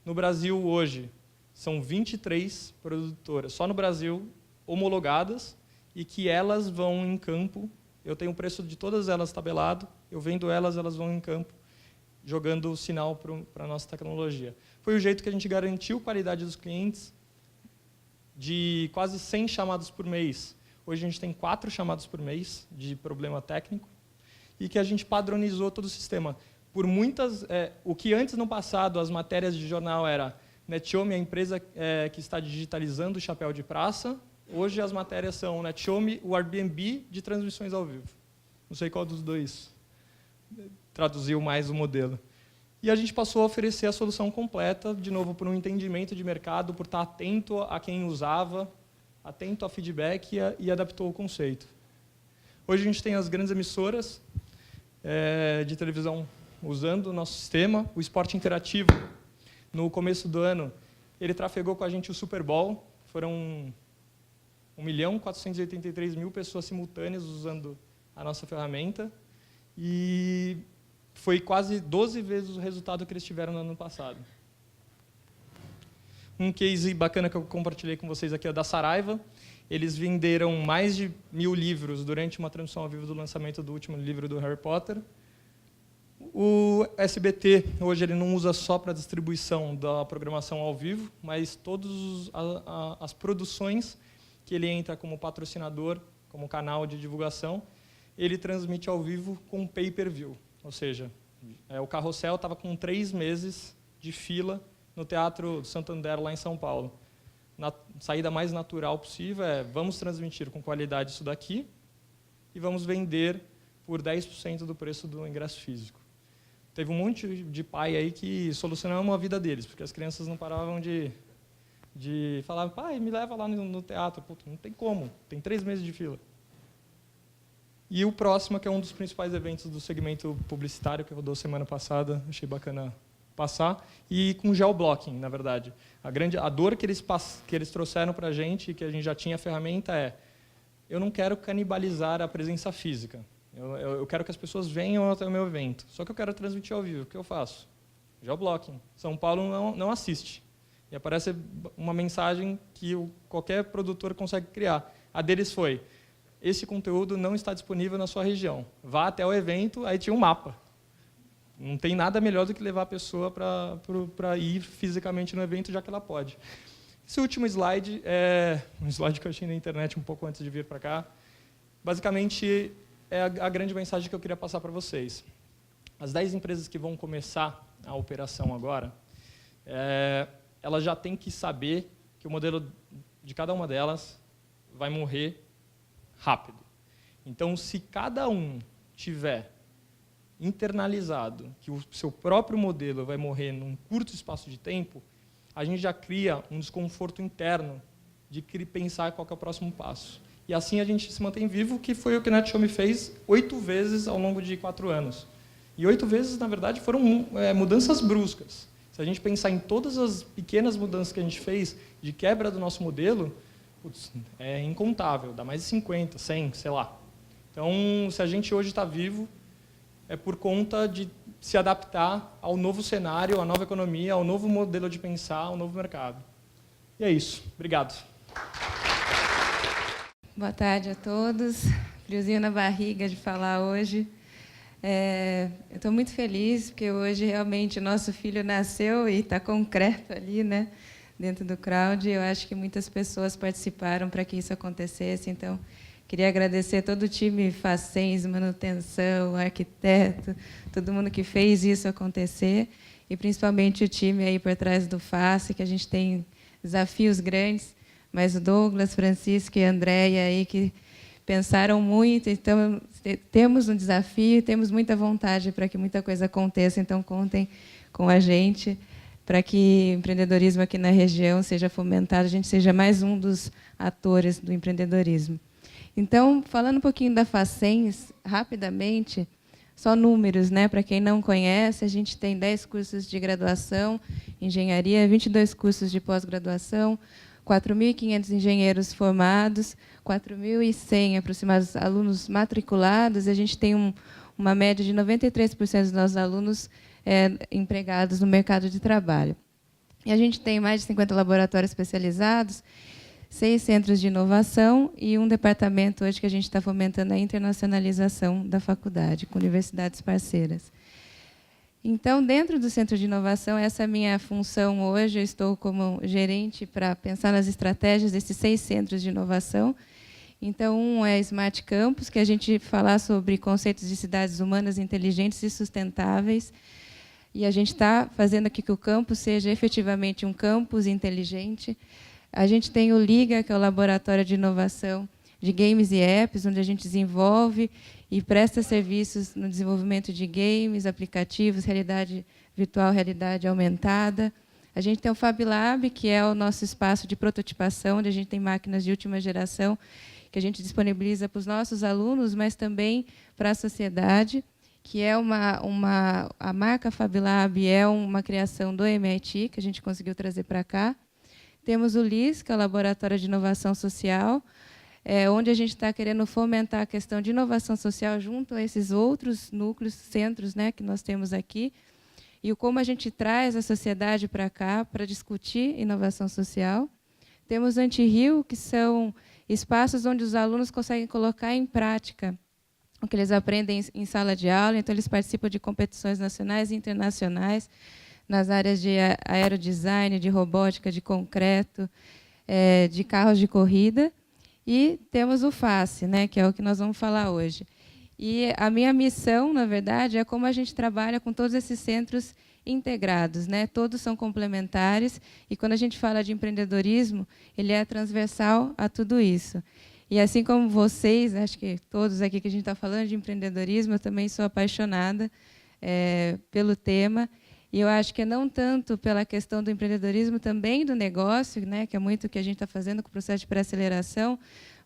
No Brasil, hoje, são 23 produtoras, só no Brasil, homologadas, e que elas vão em campo. Eu tenho o preço de todas elas tabelado, eu vendo elas, elas vão em campo, jogando o sinal para a nossa tecnologia. Foi o jeito que a gente garantiu qualidade dos clientes, de quase 100 chamadas por mês. Hoje a gente tem 4 chamadas por mês de problema técnico, e que a gente padronizou todo o sistema. Por muitas, o que antes no passado as matérias de jornal era Netshome, a empresa que está digitalizando o chapéu de praça. Hoje as matérias são Netshome, o Airbnb de transmissões ao vivo. Não sei qual dos dois traduziu mais o modelo. E a gente passou a oferecer a solução completa, de novo, por um entendimento de mercado, por estar atento a quem usava, atento a feedback e adaptou o conceito. Hoje a gente tem as grandes emissoras de televisão usando o nosso sistema. O esporte interativo, no começo do ano, ele trafegou com a gente o Super Bowl. Foram 1.483.000 pessoas simultâneas usando a nossa ferramenta. E foi quase 12 vezes o resultado que eles tiveram no ano passado. Um case bacana que eu compartilhei com vocês aqui é da Saraiva. Eles venderam mais de 1.000 livros durante uma transmissão ao vivo do lançamento do último livro do Harry Potter. O SBT, hoje, ele não usa só para distribuição da programação ao vivo, mas todas as produções que ele entra como patrocinador, como canal de divulgação, ele transmite ao vivo com pay-per-view. Ou seja, o Carrossel estava com 3 meses de fila no Teatro Santander, lá em São Paulo. Na saída mais natural possível vamos transmitir com qualidade isso daqui e vamos vender por 10% do preço do ingresso físico. Teve um monte de pai aí que solucionou a vida deles, porque as crianças não paravam de falar, pai, me leva lá no teatro. Puta, não tem como, tem 3 meses de fila. E o próximo, que é um dos principais eventos do segmento publicitário, que rodou semana passada, achei bacana passar, e com geoblocking, na verdade. A dor que eles trouxeram para a gente, que a gente já tinha a ferramenta, eu não quero canibalizar a presença física. Eu quero que as pessoas venham até o meu evento. Só que eu quero transmitir ao vivo. O que eu faço? Geoblocking. São Paulo não assiste. E aparece uma mensagem que qualquer produtor consegue criar. A deles foi, esse conteúdo não está disponível na sua região. Vá até o evento, aí tinha um mapa. Não tem nada melhor do que levar a pessoa para ir fisicamente no evento, já que ela pode. Esse último slide é um slide que eu achei na internet um pouco antes de vir para cá. Basicamente, é a grande mensagem que eu queria passar para vocês. As 10 empresas que vão começar a operação agora, elas já têm que saber que o modelo de cada uma delas vai morrer rápido. Então, se cada um tiver internalizado que o seu próprio modelo vai morrer num curto espaço de tempo, a gente já cria um desconforto interno de pensar qual que é o próximo passo. E assim a gente se mantém vivo, que foi o que a Netshome fez 8 vezes ao longo de 4 anos. E 8 vezes, na verdade, foram mudanças bruscas. Se a gente pensar em todas as pequenas mudanças que a gente fez de quebra do nosso modelo, é incontável, dá mais de 50, 100, sei lá. Então, se a gente hoje está vivo, é por conta de se adaptar ao novo cenário, à nova economia, ao novo modelo de pensar, ao novo mercado. E é isso. Obrigado. Boa tarde a todos. Friozinho na barriga de falar hoje. Eu estou muito feliz, porque hoje realmente o nosso filho nasceu e está concreto ali, né, dentro do crowd. Eu acho que muitas pessoas participaram para que isso acontecesse. Então, queria agradecer a todo o time Facens, manutenção, arquiteto, todo mundo que fez isso acontecer, e principalmente o time aí por trás do FACE, que a gente tem desafios grandes, mas o Douglas, Francisco e a Andréia aí que pensaram muito. Então, temos um desafio, temos muita vontade para que muita coisa aconteça, então contem com a gente para que o empreendedorismo aqui na região seja fomentado, a gente seja mais um dos atores do empreendedorismo. Então, falando um pouquinho da Facens, rapidamente, só números, né? Para quem não conhece, a gente tem 10 cursos de graduação em engenharia, 22 cursos de pós-graduação, 4.500 engenheiros formados, 4.100 aproximados alunos matriculados, e a gente tem uma média de 93% dos nossos alunos empregados no mercado de trabalho. E a gente tem mais de 50 laboratórios especializados, 6 centros de inovação e um departamento hoje que a gente está fomentando a internacionalização da faculdade, com universidades parceiras. Então, dentro do Centro de Inovação, essa é a minha função hoje. Eu estou como gerente para pensar nas estratégias desses 6 centros de inovação. Então, um é Smart Campus, que a gente fala sobre conceitos de cidades humanas inteligentes e sustentáveis. E a gente está fazendo aqui que o campus seja efetivamente um campus inteligente. A gente tem o LIGA, que é o Laboratório de Inovação de Games e Apps, onde a gente desenvolve e presta serviços no desenvolvimento de games, aplicativos, realidade virtual, realidade aumentada. A gente tem o FabLab, que é o nosso espaço de prototipação, onde a gente tem máquinas de última geração, que a gente disponibiliza para os nossos alunos, mas também para a sociedade, que é a marca FabLab é uma criação do MIT, que a gente conseguiu trazer para cá. Temos o LIS, que é o Laboratório de Inovação Social, onde a gente está querendo fomentar a questão de inovação social junto a esses outros núcleos, centros, né, que nós temos aqui, e como a gente traz a sociedade para cá para discutir inovação social. Temos o Anti-Rio, que são espaços onde os alunos conseguem colocar em prática o que eles aprendem em sala de aula, então eles participam de competições nacionais e internacionais, nas áreas de aerodesign, de robótica, de concreto, de carros de corrida. E temos o FACE, né, que é o que nós vamos falar hoje. E a minha missão, na verdade, é como a gente trabalha com todos esses centros integrados, né? Todos são complementares, e quando a gente fala de empreendedorismo, ele é transversal a tudo isso. E assim como vocês, acho que todos aqui que a gente está falando de empreendedorismo, eu também sou apaixonada pelo tema. E eu acho que não tanto pela questão do empreendedorismo, também do negócio, né, que é muito o que a gente está fazendo com o processo de pré-aceleração,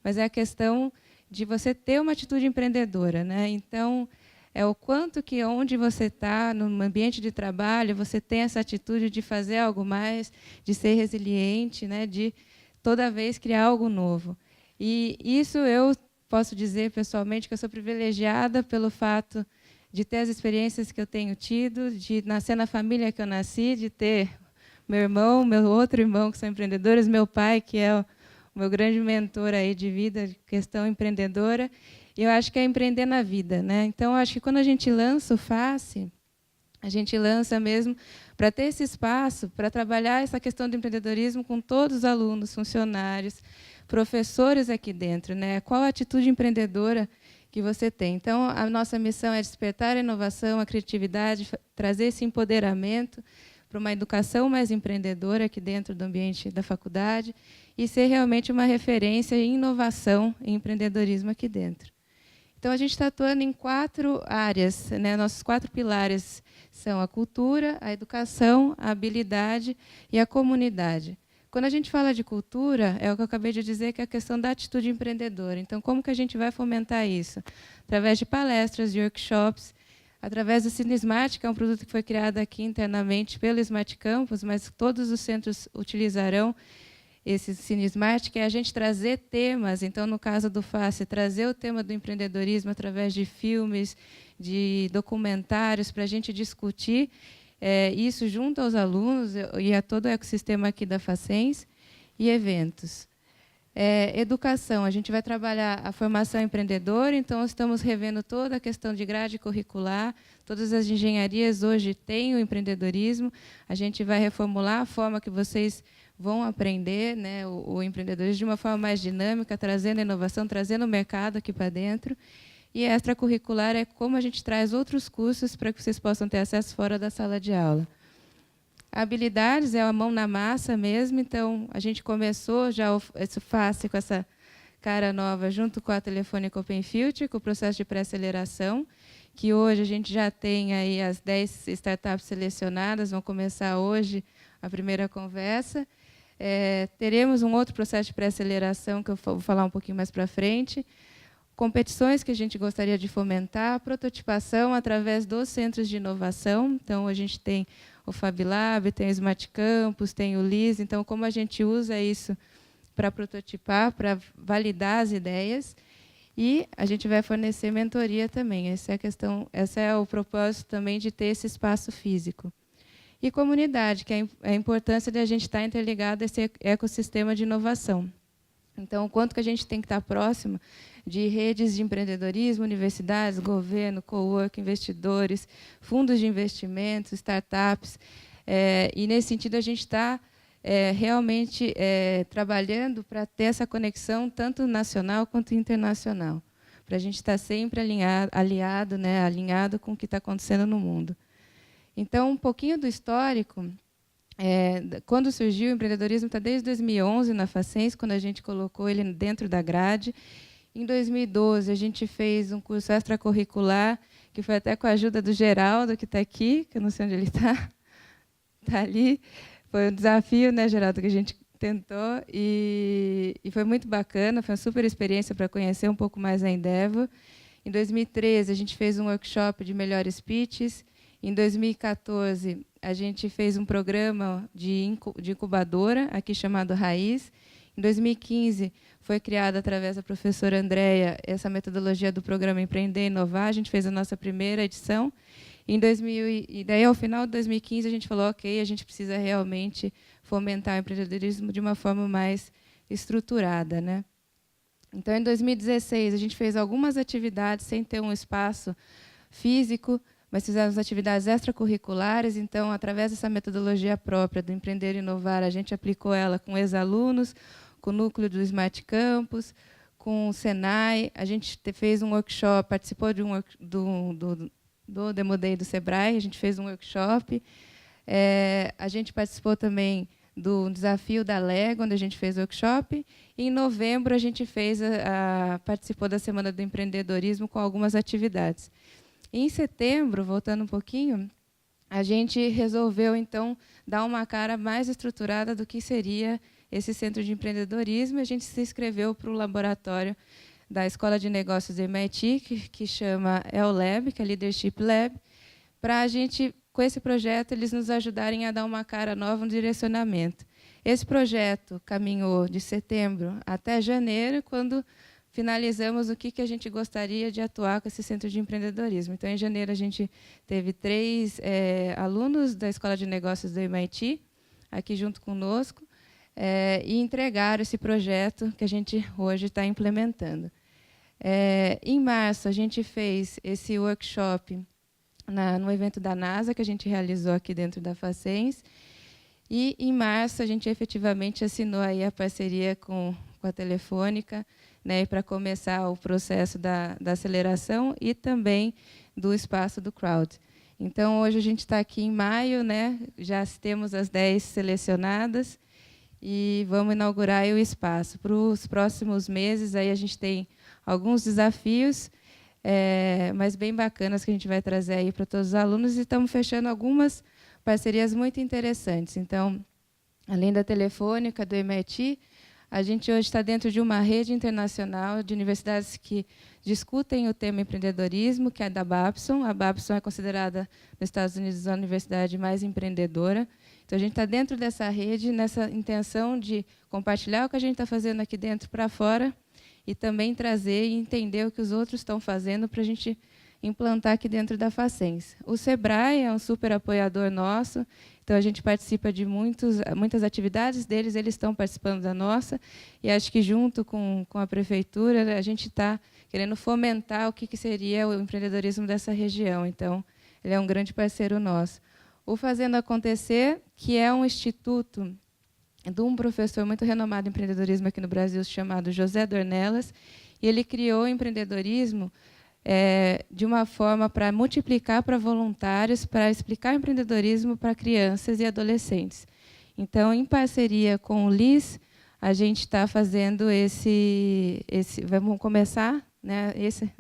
mas é a questão de você ter uma atitude empreendedora, né? Então, é o quanto que onde você está, no ambiente de trabalho, você tem essa atitude de fazer algo mais, de ser resiliente, né, de toda vez criar algo novo. E isso eu posso dizer pessoalmente que eu sou privilegiada pelo fato de ter as experiências que eu tenho tido, de nascer na família que eu nasci, de ter meu irmão, meu outro irmão que são empreendedores, meu pai, que é o meu grande mentor aí de vida, de questão empreendedora. E eu acho que é empreender na vida, né? Então, eu acho que quando a gente lança o FACE, a gente lança mesmo para ter esse espaço, para trabalhar essa questão do empreendedorismo com todos os alunos, funcionários, professores aqui dentro, né? Qual a atitude empreendedora que você tem? Então, a nossa missão é despertar a inovação, a criatividade, trazer esse empoderamento para uma educação mais empreendedora aqui dentro do ambiente da faculdade e ser realmente uma referência em inovação e empreendedorismo aqui dentro. Então, a gente está atuando em 4 áreas, né? Nossos 4 pilares são a cultura, a educação, a habilidade e a comunidade. Quando a gente fala de cultura, é o que eu acabei de dizer, que é a questão da atitude empreendedora. Então, como que a gente vai fomentar isso? Através de palestras, de workshops, através do Cine Smart, que é um produto que foi criado aqui internamente pelo Smart Campus, mas todos os centros utilizarão esse Cine Smart, que é a gente trazer temas. Então, no caso do FACE, trazer o tema do empreendedorismo através de filmes, de documentários, para a gente discutir isso junto aos alunos e a todo o ecossistema aqui da Facens, e eventos. Educação, a gente vai trabalhar a formação empreendedora, então estamos revendo toda a questão de grade curricular, todas as engenharias hoje têm o empreendedorismo, a gente vai reformular a forma que vocês vão aprender, né, o empreendedorismo de uma forma mais dinâmica, trazendo inovação, trazendo o mercado aqui para dentro. E extracurricular é como a gente traz outros cursos para que vocês possam ter acesso fora da sala de aula. Habilidades é a mão na massa mesmo, então a gente começou já esse FACE com essa cara nova, junto com a Telefônica Open Future, com o processo de pré-aceleração, que hoje a gente já tem aí as 10 startups selecionadas, vão começar hoje a primeira conversa. Teremos um outro processo de pré-aceleração, que eu vou falar um pouquinho mais para frente. Competições que a gente gostaria de fomentar, prototipação através dos centros de inovação. Então, a gente tem o FabLab, tem o Smart Campus, tem o LIS. Então, como a gente usa isso para prototipar, para validar as ideias. E a gente vai fornecer mentoria também. Essa é a questão, esse é o propósito também de ter esse espaço físico. E comunidade, que é a importância de a gente estar interligado a esse ecossistema de inovação. Então, o quanto que a gente tem que estar próximo de redes de empreendedorismo, universidades, governo, cowork, investidores, fundos de investimentos, startups. E, nesse sentido, a gente está realmente trabalhando para ter essa conexão tanto nacional quanto internacional, para a gente estar sempre alinhado com o que está acontecendo no mundo. Então, um pouquinho do histórico. Quando surgiu o empreendedorismo, está desde 2011 na Facens, quando a gente colocou ele dentro da grade. Em 2012, a gente fez um curso extracurricular, que foi até com a ajuda do Geraldo, que está aqui, que eu não sei onde ele está. Está ali. Foi um desafio, né, Geraldo, que a gente tentou. E foi muito bacana, foi uma super experiência para conhecer um pouco mais a Endeavor. Em 2013, a gente fez um workshop de melhores pitches. Em 2014, a gente fez um programa de incubadora, aqui chamado Raiz. Em 2015, foi criada, através da professora Andréia, essa metodologia do programa Empreender e Inovar. A gente fez a nossa primeira edição. E daí, ao final de 2015, a gente falou, ok, a gente precisa realmente fomentar o empreendedorismo de uma forma mais estruturada, né? Então, em 2016, a gente fez algumas atividades sem ter um espaço físico, mas fizemos atividades extracurriculares. Então, através dessa metodologia própria do Empreender e Inovar, a gente aplicou ela com ex-alunos, com o núcleo do Smart Campus, com o Senai. A gente fez um workshop, participou de do Demo Day do Sebrae, a gente fez um workshop. A gente participou também do desafio da Lego, onde a gente fez o workshop. E, em novembro, a gente participou da Semana do Empreendedorismo com algumas atividades. Em setembro, voltando um pouquinho, a gente resolveu, então, dar uma cara mais estruturada do que seria esse centro de empreendedorismo. A gente se inscreveu para o laboratório da Escola de Negócios do MIT, que chama ELLab, que é Leadership Lab, para a gente, com esse projeto, eles nos ajudarem a dar uma cara nova, um direcionamento. Esse projeto caminhou de setembro até janeiro, quando finalizamos o que a gente gostaria de atuar com esse centro de empreendedorismo. Então, em janeiro, a gente teve 3 alunos da Escola de Negócios do MIT, aqui junto conosco, e entregaram esse projeto que a gente hoje está implementando. Em março, a gente fez esse workshop no evento da NASA, que a gente realizou aqui dentro da Facens, e, em março, a gente efetivamente assinou aí a parceria com a Telefônica, né, para começar o processo da aceleração e também do espaço do crowd. Então, hoje a gente está aqui em maio, né, já temos as 10 selecionadas e vamos inaugurar aí o espaço. Para os próximos meses, aí a gente tem alguns desafios, mas bem bacanas, que a gente vai trazer aí para todos os alunos, e estamos fechando algumas parcerias muito interessantes. Então, além da Telefônica, do MIT, a gente hoje está dentro de uma rede internacional de universidades que discutem o tema empreendedorismo, que é da Babson. A Babson é considerada, nos Estados Unidos, a universidade mais empreendedora. Então, a gente está dentro dessa rede, nessa intenção de compartilhar o que a gente está fazendo aqui dentro para fora e também trazer e entender o que os outros estão fazendo para a gente implantar aqui dentro da Facens. O Sebrae é um super apoiador nosso, então a gente participa de muitas atividades deles, eles estão participando da nossa, e acho que junto com a Prefeitura a gente está querendo fomentar o que seria o empreendedorismo dessa região. Então, ele é um grande parceiro nosso. O Fazendo Acontecer, que é um instituto de um professor muito renomado em empreendedorismo aqui no Brasil, chamado José Dornelas, e ele criou o empreendedorismo de uma forma para multiplicar para voluntários, para explicar empreendedorismo para crianças e adolescentes. Então, em parceria com o LIS, a gente está fazendo vamos começar, né,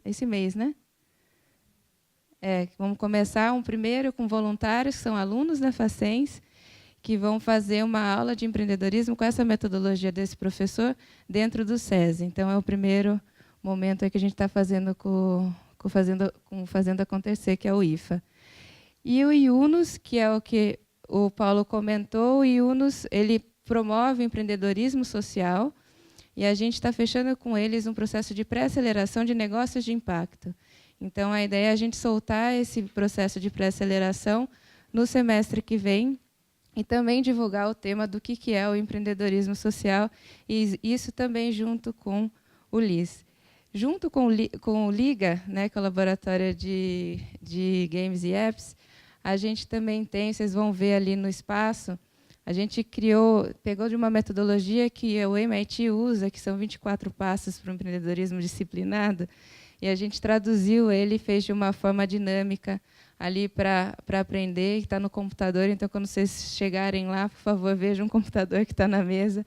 esse mês, né? Vamos começar um primeiro com voluntários, que são alunos da Facens, que vão fazer uma aula de empreendedorismo com essa metodologia desse professor dentro do SESI. Então, é o primeiro momento aí que a gente está fazendo com Fazendo Acontecer, que é o IFA. E o IUNUS, que é o que o Paulo comentou, o IUNUS ele promove empreendedorismo social, e a gente está fechando com eles um processo de pré-aceleração de negócios de impacto. Então, a ideia é a gente soltar esse processo de pré-aceleração no semestre que vem e também divulgar o tema do que é o empreendedorismo social, e isso também junto com o LIS. Junto com o Liga, né, que é o Laboratório de Games e Apps, a gente também tem, vocês vão ver ali no espaço, a gente pegou de uma metodologia que o MIT usa, que são 24 passos para o empreendedorismo disciplinado, e a gente traduziu ele e fez de uma forma dinâmica ali para aprender, que está no computador. Então, quando vocês chegarem lá, por favor, vejam um computador que está na mesa.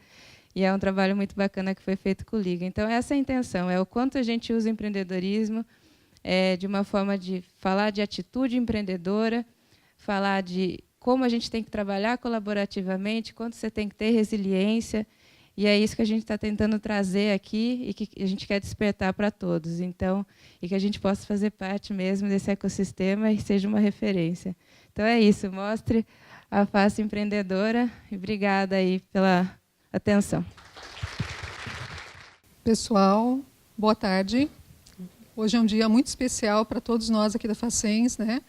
E é um trabalho muito bacana que foi feito com o Liga. Então, essa é a intenção, é o quanto a gente usa o empreendedorismo de uma forma de falar de atitude empreendedora, falar de como a gente tem que trabalhar colaborativamente, quanto você tem que ter resiliência, e é isso que a gente está tentando trazer aqui e que a gente quer despertar para todos. Então, e que a gente possa fazer parte mesmo desse ecossistema e seja uma referência. Então, é isso. Mostre a face empreendedora. E obrigada aí pela atenção. Pessoal, boa tarde. Hoje é um dia muito especial para todos nós aqui da Facens, né?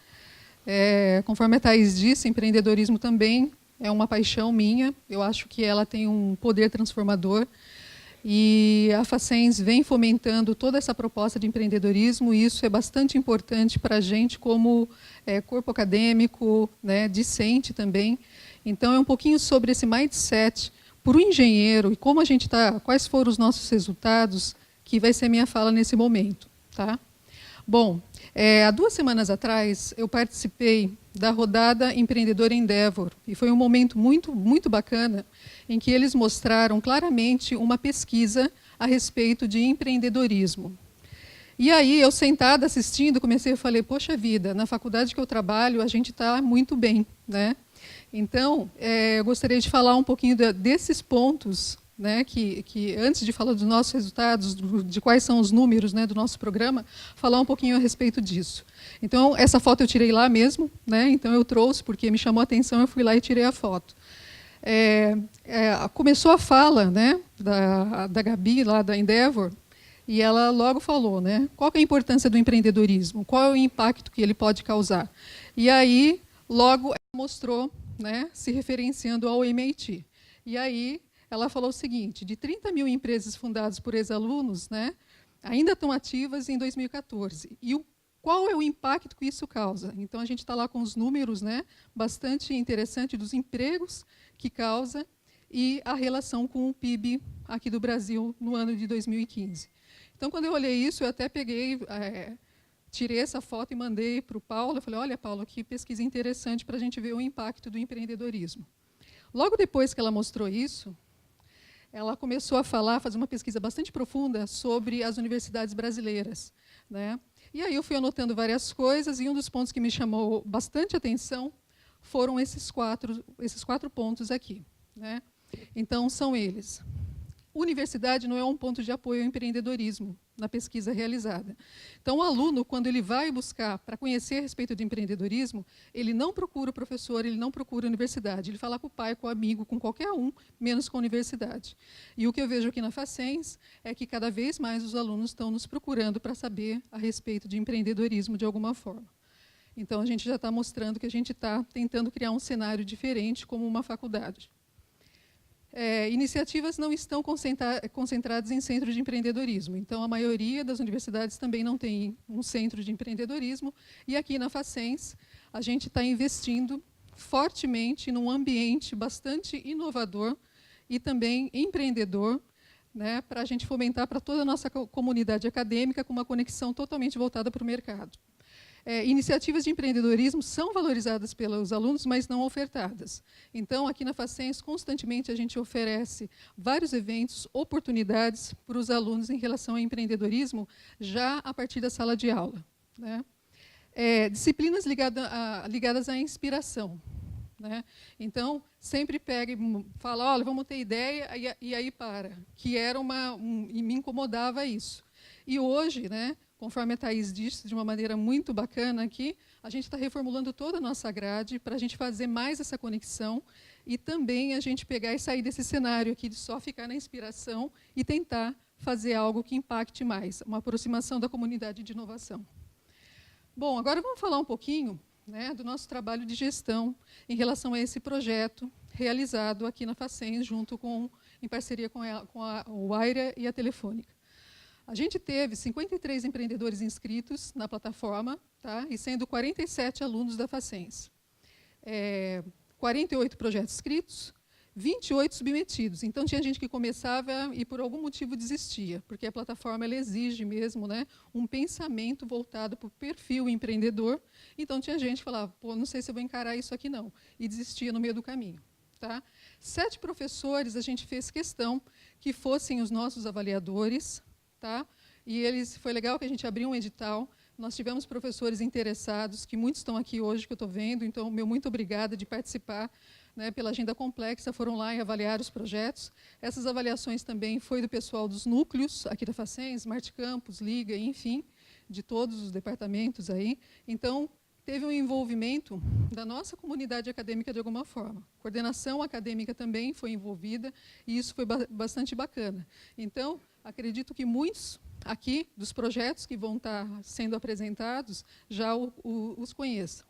Conforme a Thaís disse, empreendedorismo também é uma paixão minha. Eu acho que ela tem um poder transformador. E a Facens vem fomentando toda essa proposta de empreendedorismo, e isso é bastante importante para a gente como corpo acadêmico, né, discente também. Então, é um pouquinho sobre esse mindset para o engenheiro e como a gente está, quais foram os nossos resultados, que vai ser minha fala nesse momento. Tá? Bom, há 2 semanas atrás, eu participei da rodada Empreendedor Endeavor, e foi um momento muito, muito bacana, em que eles mostraram claramente uma pesquisa a respeito de empreendedorismo. E aí, eu sentada assistindo, comecei a falar, poxa vida, na faculdade que eu trabalho, a gente está muito bem, né? Então, eu gostaria de falar um pouquinho desses pontos, né, que antes de falar dos nossos resultados, de quais são os números, né, do nosso programa, falar um pouquinho a respeito disso. Então, essa foto eu tirei lá mesmo, né, então eu trouxe, porque me chamou a atenção, eu fui lá e tirei a foto. Começou a fala, né, da Gabi, lá da Endeavor, e ela logo falou, né, qual que é a importância do empreendedorismo, qual é o impacto que ele pode causar. E aí, logo, ela mostrou, né, se referenciando ao MIT. E aí, ela falou o seguinte, de 30 mil empresas fundadas por ex-alunos, né, ainda estão ativas em 2014. E qual é o impacto que isso causa? Então, a gente está lá com os números, né, bastante interessante dos empregos que causa e a relação com o PIB aqui do Brasil no ano de 2015. Então, quando eu olhei isso, eu até peguei, tirei essa foto e mandei para o Paulo. Eu falei, olha, Paulo, que pesquisa interessante para a gente ver o impacto do empreendedorismo. Logo depois que ela mostrou isso, ela começou a fazer uma pesquisa bastante profunda sobre as universidades brasileiras, né? E aí eu fui anotando várias coisas, e um dos pontos que me chamou bastante atenção foram esses quatro pontos aqui, né? Então, são eles. Universidade não é um ponto de apoio ao empreendedorismo, na pesquisa realizada. Então, o aluno, quando ele vai buscar para conhecer a respeito de empreendedorismo, ele não procura o professor, ele não procura a universidade, ele fala com o pai, com o amigo, com qualquer um, menos com a universidade. E o que eu vejo aqui na Facens é que cada vez mais os alunos estão nos procurando para saber a respeito de empreendedorismo de alguma forma. Então, a gente já está mostrando que a gente está tentando criar um cenário diferente como uma faculdade. Iniciativas não estão concentradas em centros de empreendedorismo. Então, a maioria das universidades também não tem um centro de empreendedorismo. E aqui na Facens, a gente está investindo fortemente num ambiente bastante inovador e também empreendedor, né, para a gente fomentar para toda a nossa comunidade acadêmica com uma conexão totalmente voltada para o mercado. Iniciativas de empreendedorismo são valorizadas pelos alunos, mas não ofertadas. Então, aqui na Facens, constantemente a gente oferece vários eventos, oportunidades para os alunos em relação ao empreendedorismo, já a partir da sala de aula, né? Disciplinas ligadas à inspiração, né? Então, sempre pega e fala, olha, vamos ter ideia, e aí para, que era e me incomodava isso. E hoje, né, conforme a Thaís disse, de uma maneira muito bacana aqui, a gente está reformulando toda a nossa grade para a gente fazer mais essa conexão e também a gente pegar e sair desse cenário aqui de só ficar na inspiração e tentar fazer algo que impacte mais, uma aproximação da comunidade de inovação. Bom, agora vamos falar um pouquinho, né, do nosso trabalho de gestão em relação a esse projeto realizado aqui na Facens, em parceria com a Wayra e a Telefônica. A gente teve 53 empreendedores inscritos na plataforma, tá? E sendo 47 alunos da Facens. 48 projetos inscritos, 28 submetidos. Então, tinha gente que começava e, por algum motivo, desistia, porque a plataforma ela exige mesmo, né, um pensamento voltado para o perfil empreendedor. Então, tinha gente que falava, pô, não sei se eu vou encarar isso aqui, não, e desistia no meio do caminho. Tá? 7 professores, a gente fez questão que fossem os nossos avaliadores, tá? E foi legal que a gente abriu um edital, nós tivemos professores interessados, que muitos estão aqui hoje, que eu estou vendo, então, muito obrigada de participar, né, pela agenda complexa, foram lá e avaliaram os projetos. Essas avaliações também foi do pessoal dos núcleos, aqui da Facens, Smart Campus, Liga, enfim, de todos os departamentos aí. Então, teve um envolvimento da nossa comunidade acadêmica de alguma forma. Coordenação acadêmica também foi envolvida, e isso foi bastante bacana. Então, acredito que muitos aqui dos projetos que vão estar sendo apresentados já os conheçam.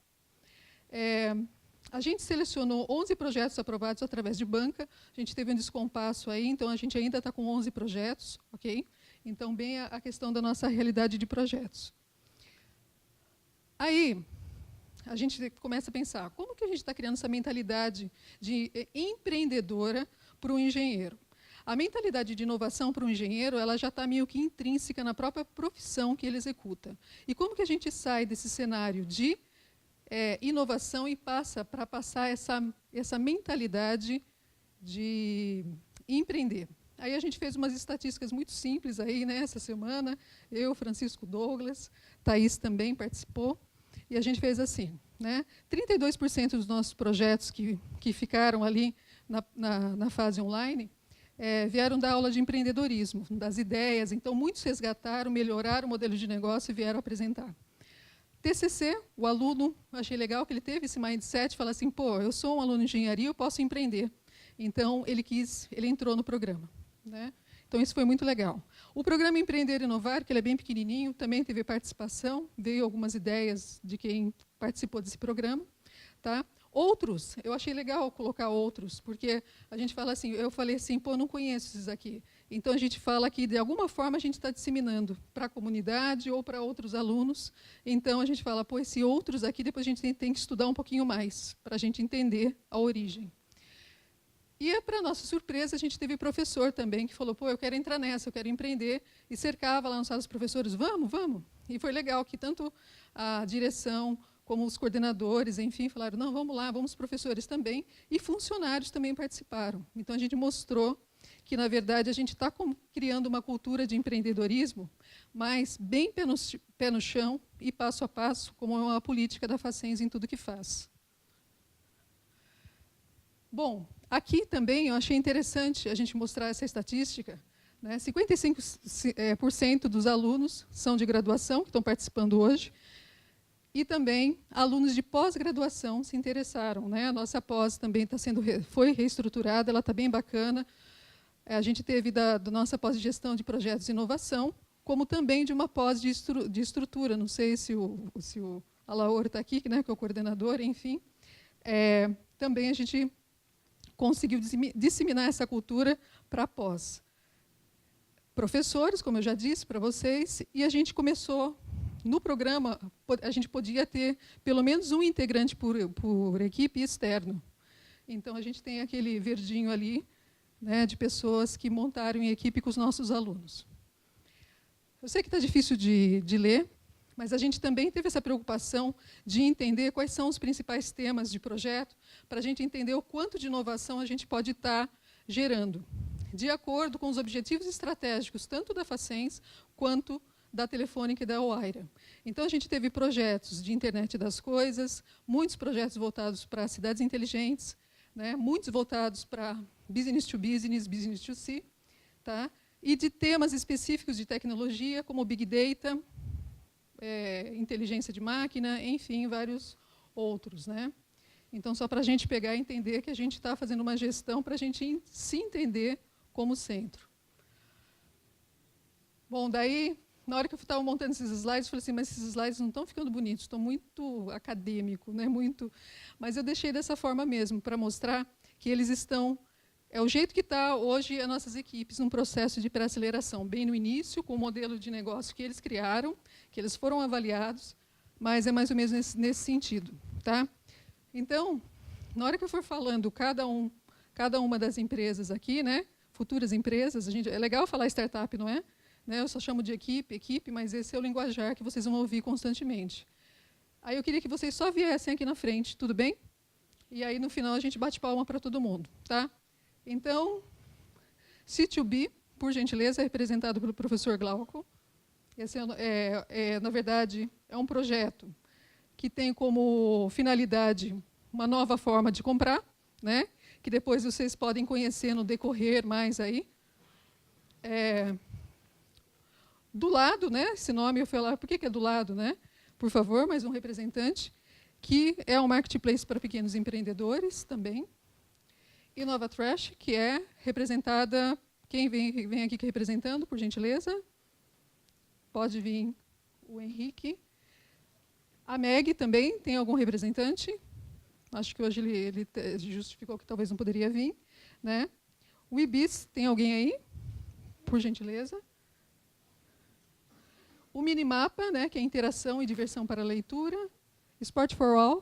A gente selecionou 11 projetos aprovados através de banca, a gente teve um descompasso aí, então a gente ainda está com 11 projetos, ok? Então, bem a questão da nossa realidade de projetos. Aí, a gente começa a pensar, como que a gente está criando essa mentalidade de empreendedora para o engenheiro? A mentalidade de inovação para o engenheiro ela já está meio que intrínseca na própria profissão que ele executa. E como que a gente sai desse cenário de inovação e passa para passar essa mentalidade de empreender? Aí a gente fez umas estatísticas muito simples aí, né, essa semana, eu, Francisco Douglas, Thaís também participou, e a gente fez assim, né, 32% dos nossos projetos que ficaram ali na fase online, vieram da aula de empreendedorismo, das ideias. Então, muitos resgataram, melhoraram o modelo de negócio e vieram apresentar. TCC, o aluno, achei legal que ele teve esse mindset, fala assim, pô, eu sou um aluno de engenharia, eu posso empreender. Então, ele entrou no programa, né? Então, isso foi muito legal. O programa Empreender e Inovar, que ele é bem pequenininho, também teve participação, veio algumas ideias de quem participou desse programa. Tá? Outros, eu achei legal colocar outros, porque a gente fala assim, eu falei assim, pô, não conheço esses aqui. Então, a gente fala que, de alguma forma, a gente está disseminando para a comunidade ou para outros alunos. Então, a gente fala, pô, esses outros aqui, depois a gente tem que estudar um pouquinho mais, para a gente entender a origem. E, para nossa surpresa, a gente teve professor também, que falou, pô, eu quero entrar nessa, eu quero empreender, e cercava lá nos salas dos professores, vamos, vamos. E foi legal que tanto a direção, como os coordenadores, enfim, falaram, não, vamos lá, vamos, professores também, e funcionários também participaram. Então, a gente mostrou que, na verdade, a gente está criando uma cultura de empreendedorismo, mas bem pé no chão e passo a passo, como é uma política da Facens em tudo que faz. Bom, aqui também eu achei interessante a gente mostrar essa estatística, né? 55% dos alunos são de graduação, que estão participando hoje, e também alunos de pós-graduação se interessaram, né? A nossa pós também foi reestruturada, ela está bem bacana. A gente teve da nossa pós de gestão de projetos de inovação, como também de uma pós de estrutura. Não sei se o Alaor está aqui, né, que é o coordenador, enfim. Também a gente conseguiu disseminar essa cultura para a pós. Professores, como eu já disse para vocês, e a gente começou, no programa, a gente podia ter pelo menos um integrante por equipe externo. Então, a gente tem aquele verdinho ali, né, de pessoas que montaram em equipe com os nossos alunos. Eu sei que está difícil de ler, mas a gente também teve essa preocupação de entender quais são os principais temas de projeto, para a gente entender o quanto de inovação a gente pode estar gerando, de acordo com os objetivos estratégicos, tanto da Facens quanto da Telefônica e da Wayra. Então, a gente teve projetos de internet das coisas, muitos projetos voltados para cidades inteligentes, né, muitos voltados para business to business, business to C, tá? E de temas específicos de tecnologia, como Big Data, inteligência de máquina, enfim, vários outros, né? Então, só para a gente pegar e entender que a gente está fazendo uma gestão para a gente se entender como centro. Bom, daí, na hora que eu estava montando esses slides, eu falei assim, mas esses slides não estão ficando bonitos, estão muito acadêmico, né? Mas eu deixei dessa forma mesmo, para mostrar que eles estão... É o jeito que está hoje as nossas equipes num processo de pré-aceleração, bem no início, com o modelo de negócio que eles criaram, que eles foram avaliados, mas é mais ou menos nesse sentido. Tá? Então, na hora que eu for falando cada uma das empresas aqui, né, futuras empresas, é legal falar startup, não é? Né, eu só chamo de equipe, mas esse é o linguajar que vocês vão ouvir constantemente. Aí eu queria que vocês só viessem aqui na frente, tudo bem? E aí, no final, a gente bate palma para todo mundo. Tá? Então, C2B, por gentileza, é representado pelo professor Glauco. Esse na verdade, é um projeto que tem como finalidade uma nova forma de comprar, né, que depois vocês podem conhecer no decorrer mais aí. Do lado, né, esse nome, eu falei, por que é do lado? Né? Por favor, mais um representante, que é um marketplace para pequenos empreendedores também. InovaTrash, que é representada... Quem vem aqui representando, por gentileza? Pode vir o Henrique. A Meg também tem algum representante? Acho que hoje ele justificou que talvez não poderia vir. Né? O IBIS, tem alguém aí? Por gentileza. O Minimapa, né, que é interação e diversão para a leitura. Sport for All,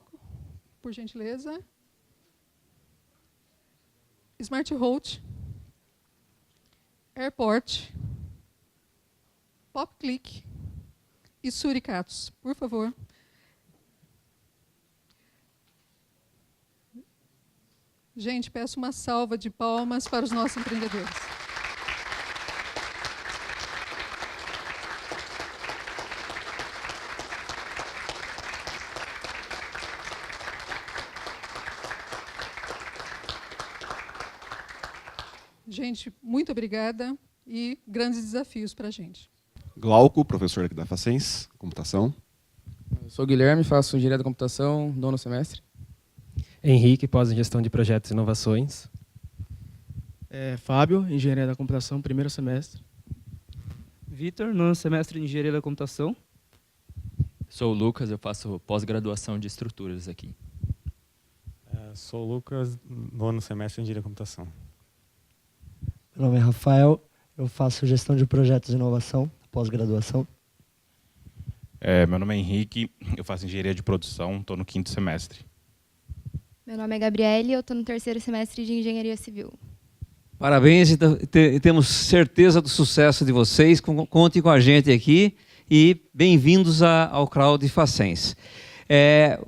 por gentileza. Smart Road, Airport, PopClick e Suricatos. Por favor. Gente, peço uma salva de palmas para os nossos empreendedores. Gente, muito obrigada e grandes desafios para a gente. Glauco, professor aqui da Facens, computação. Eu sou o Guilherme, faço engenharia da computação, 9º semestre. Henrique, pós-gestão de projetos e inovações. Fábio, engenharia da computação, 1º semestre. Vitor, 9º semestre de engenharia da computação. Sou o Lucas, eu faço pós-graduação de estruturas aqui. Sou o Lucas, 9º semestre de engenharia da computação. Meu nome é Rafael, eu faço gestão de projetos e inovação, pós-graduação. Meu nome é Henrique, eu faço engenharia de produção, estou no 5º semestre. Meu nome é Gabriele, eu estou no 3º semestre de engenharia civil. Parabéns, temos certeza do sucesso de vocês, contem com a gente aqui e bem-vindos ao Crowd Facens.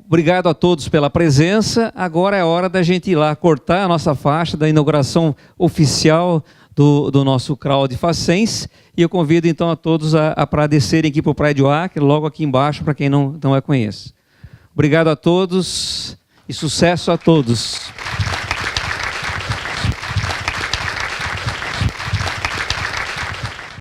Obrigado a todos pela presença. Agora é hora da gente ir lá cortar a nossa faixa da inauguração oficial do nosso Crowd Facens. E eu convido então a todos para descerem aqui para o Prédio A, que é logo aqui embaixo, para quem não a conhece. Obrigado a todos e sucesso a todos.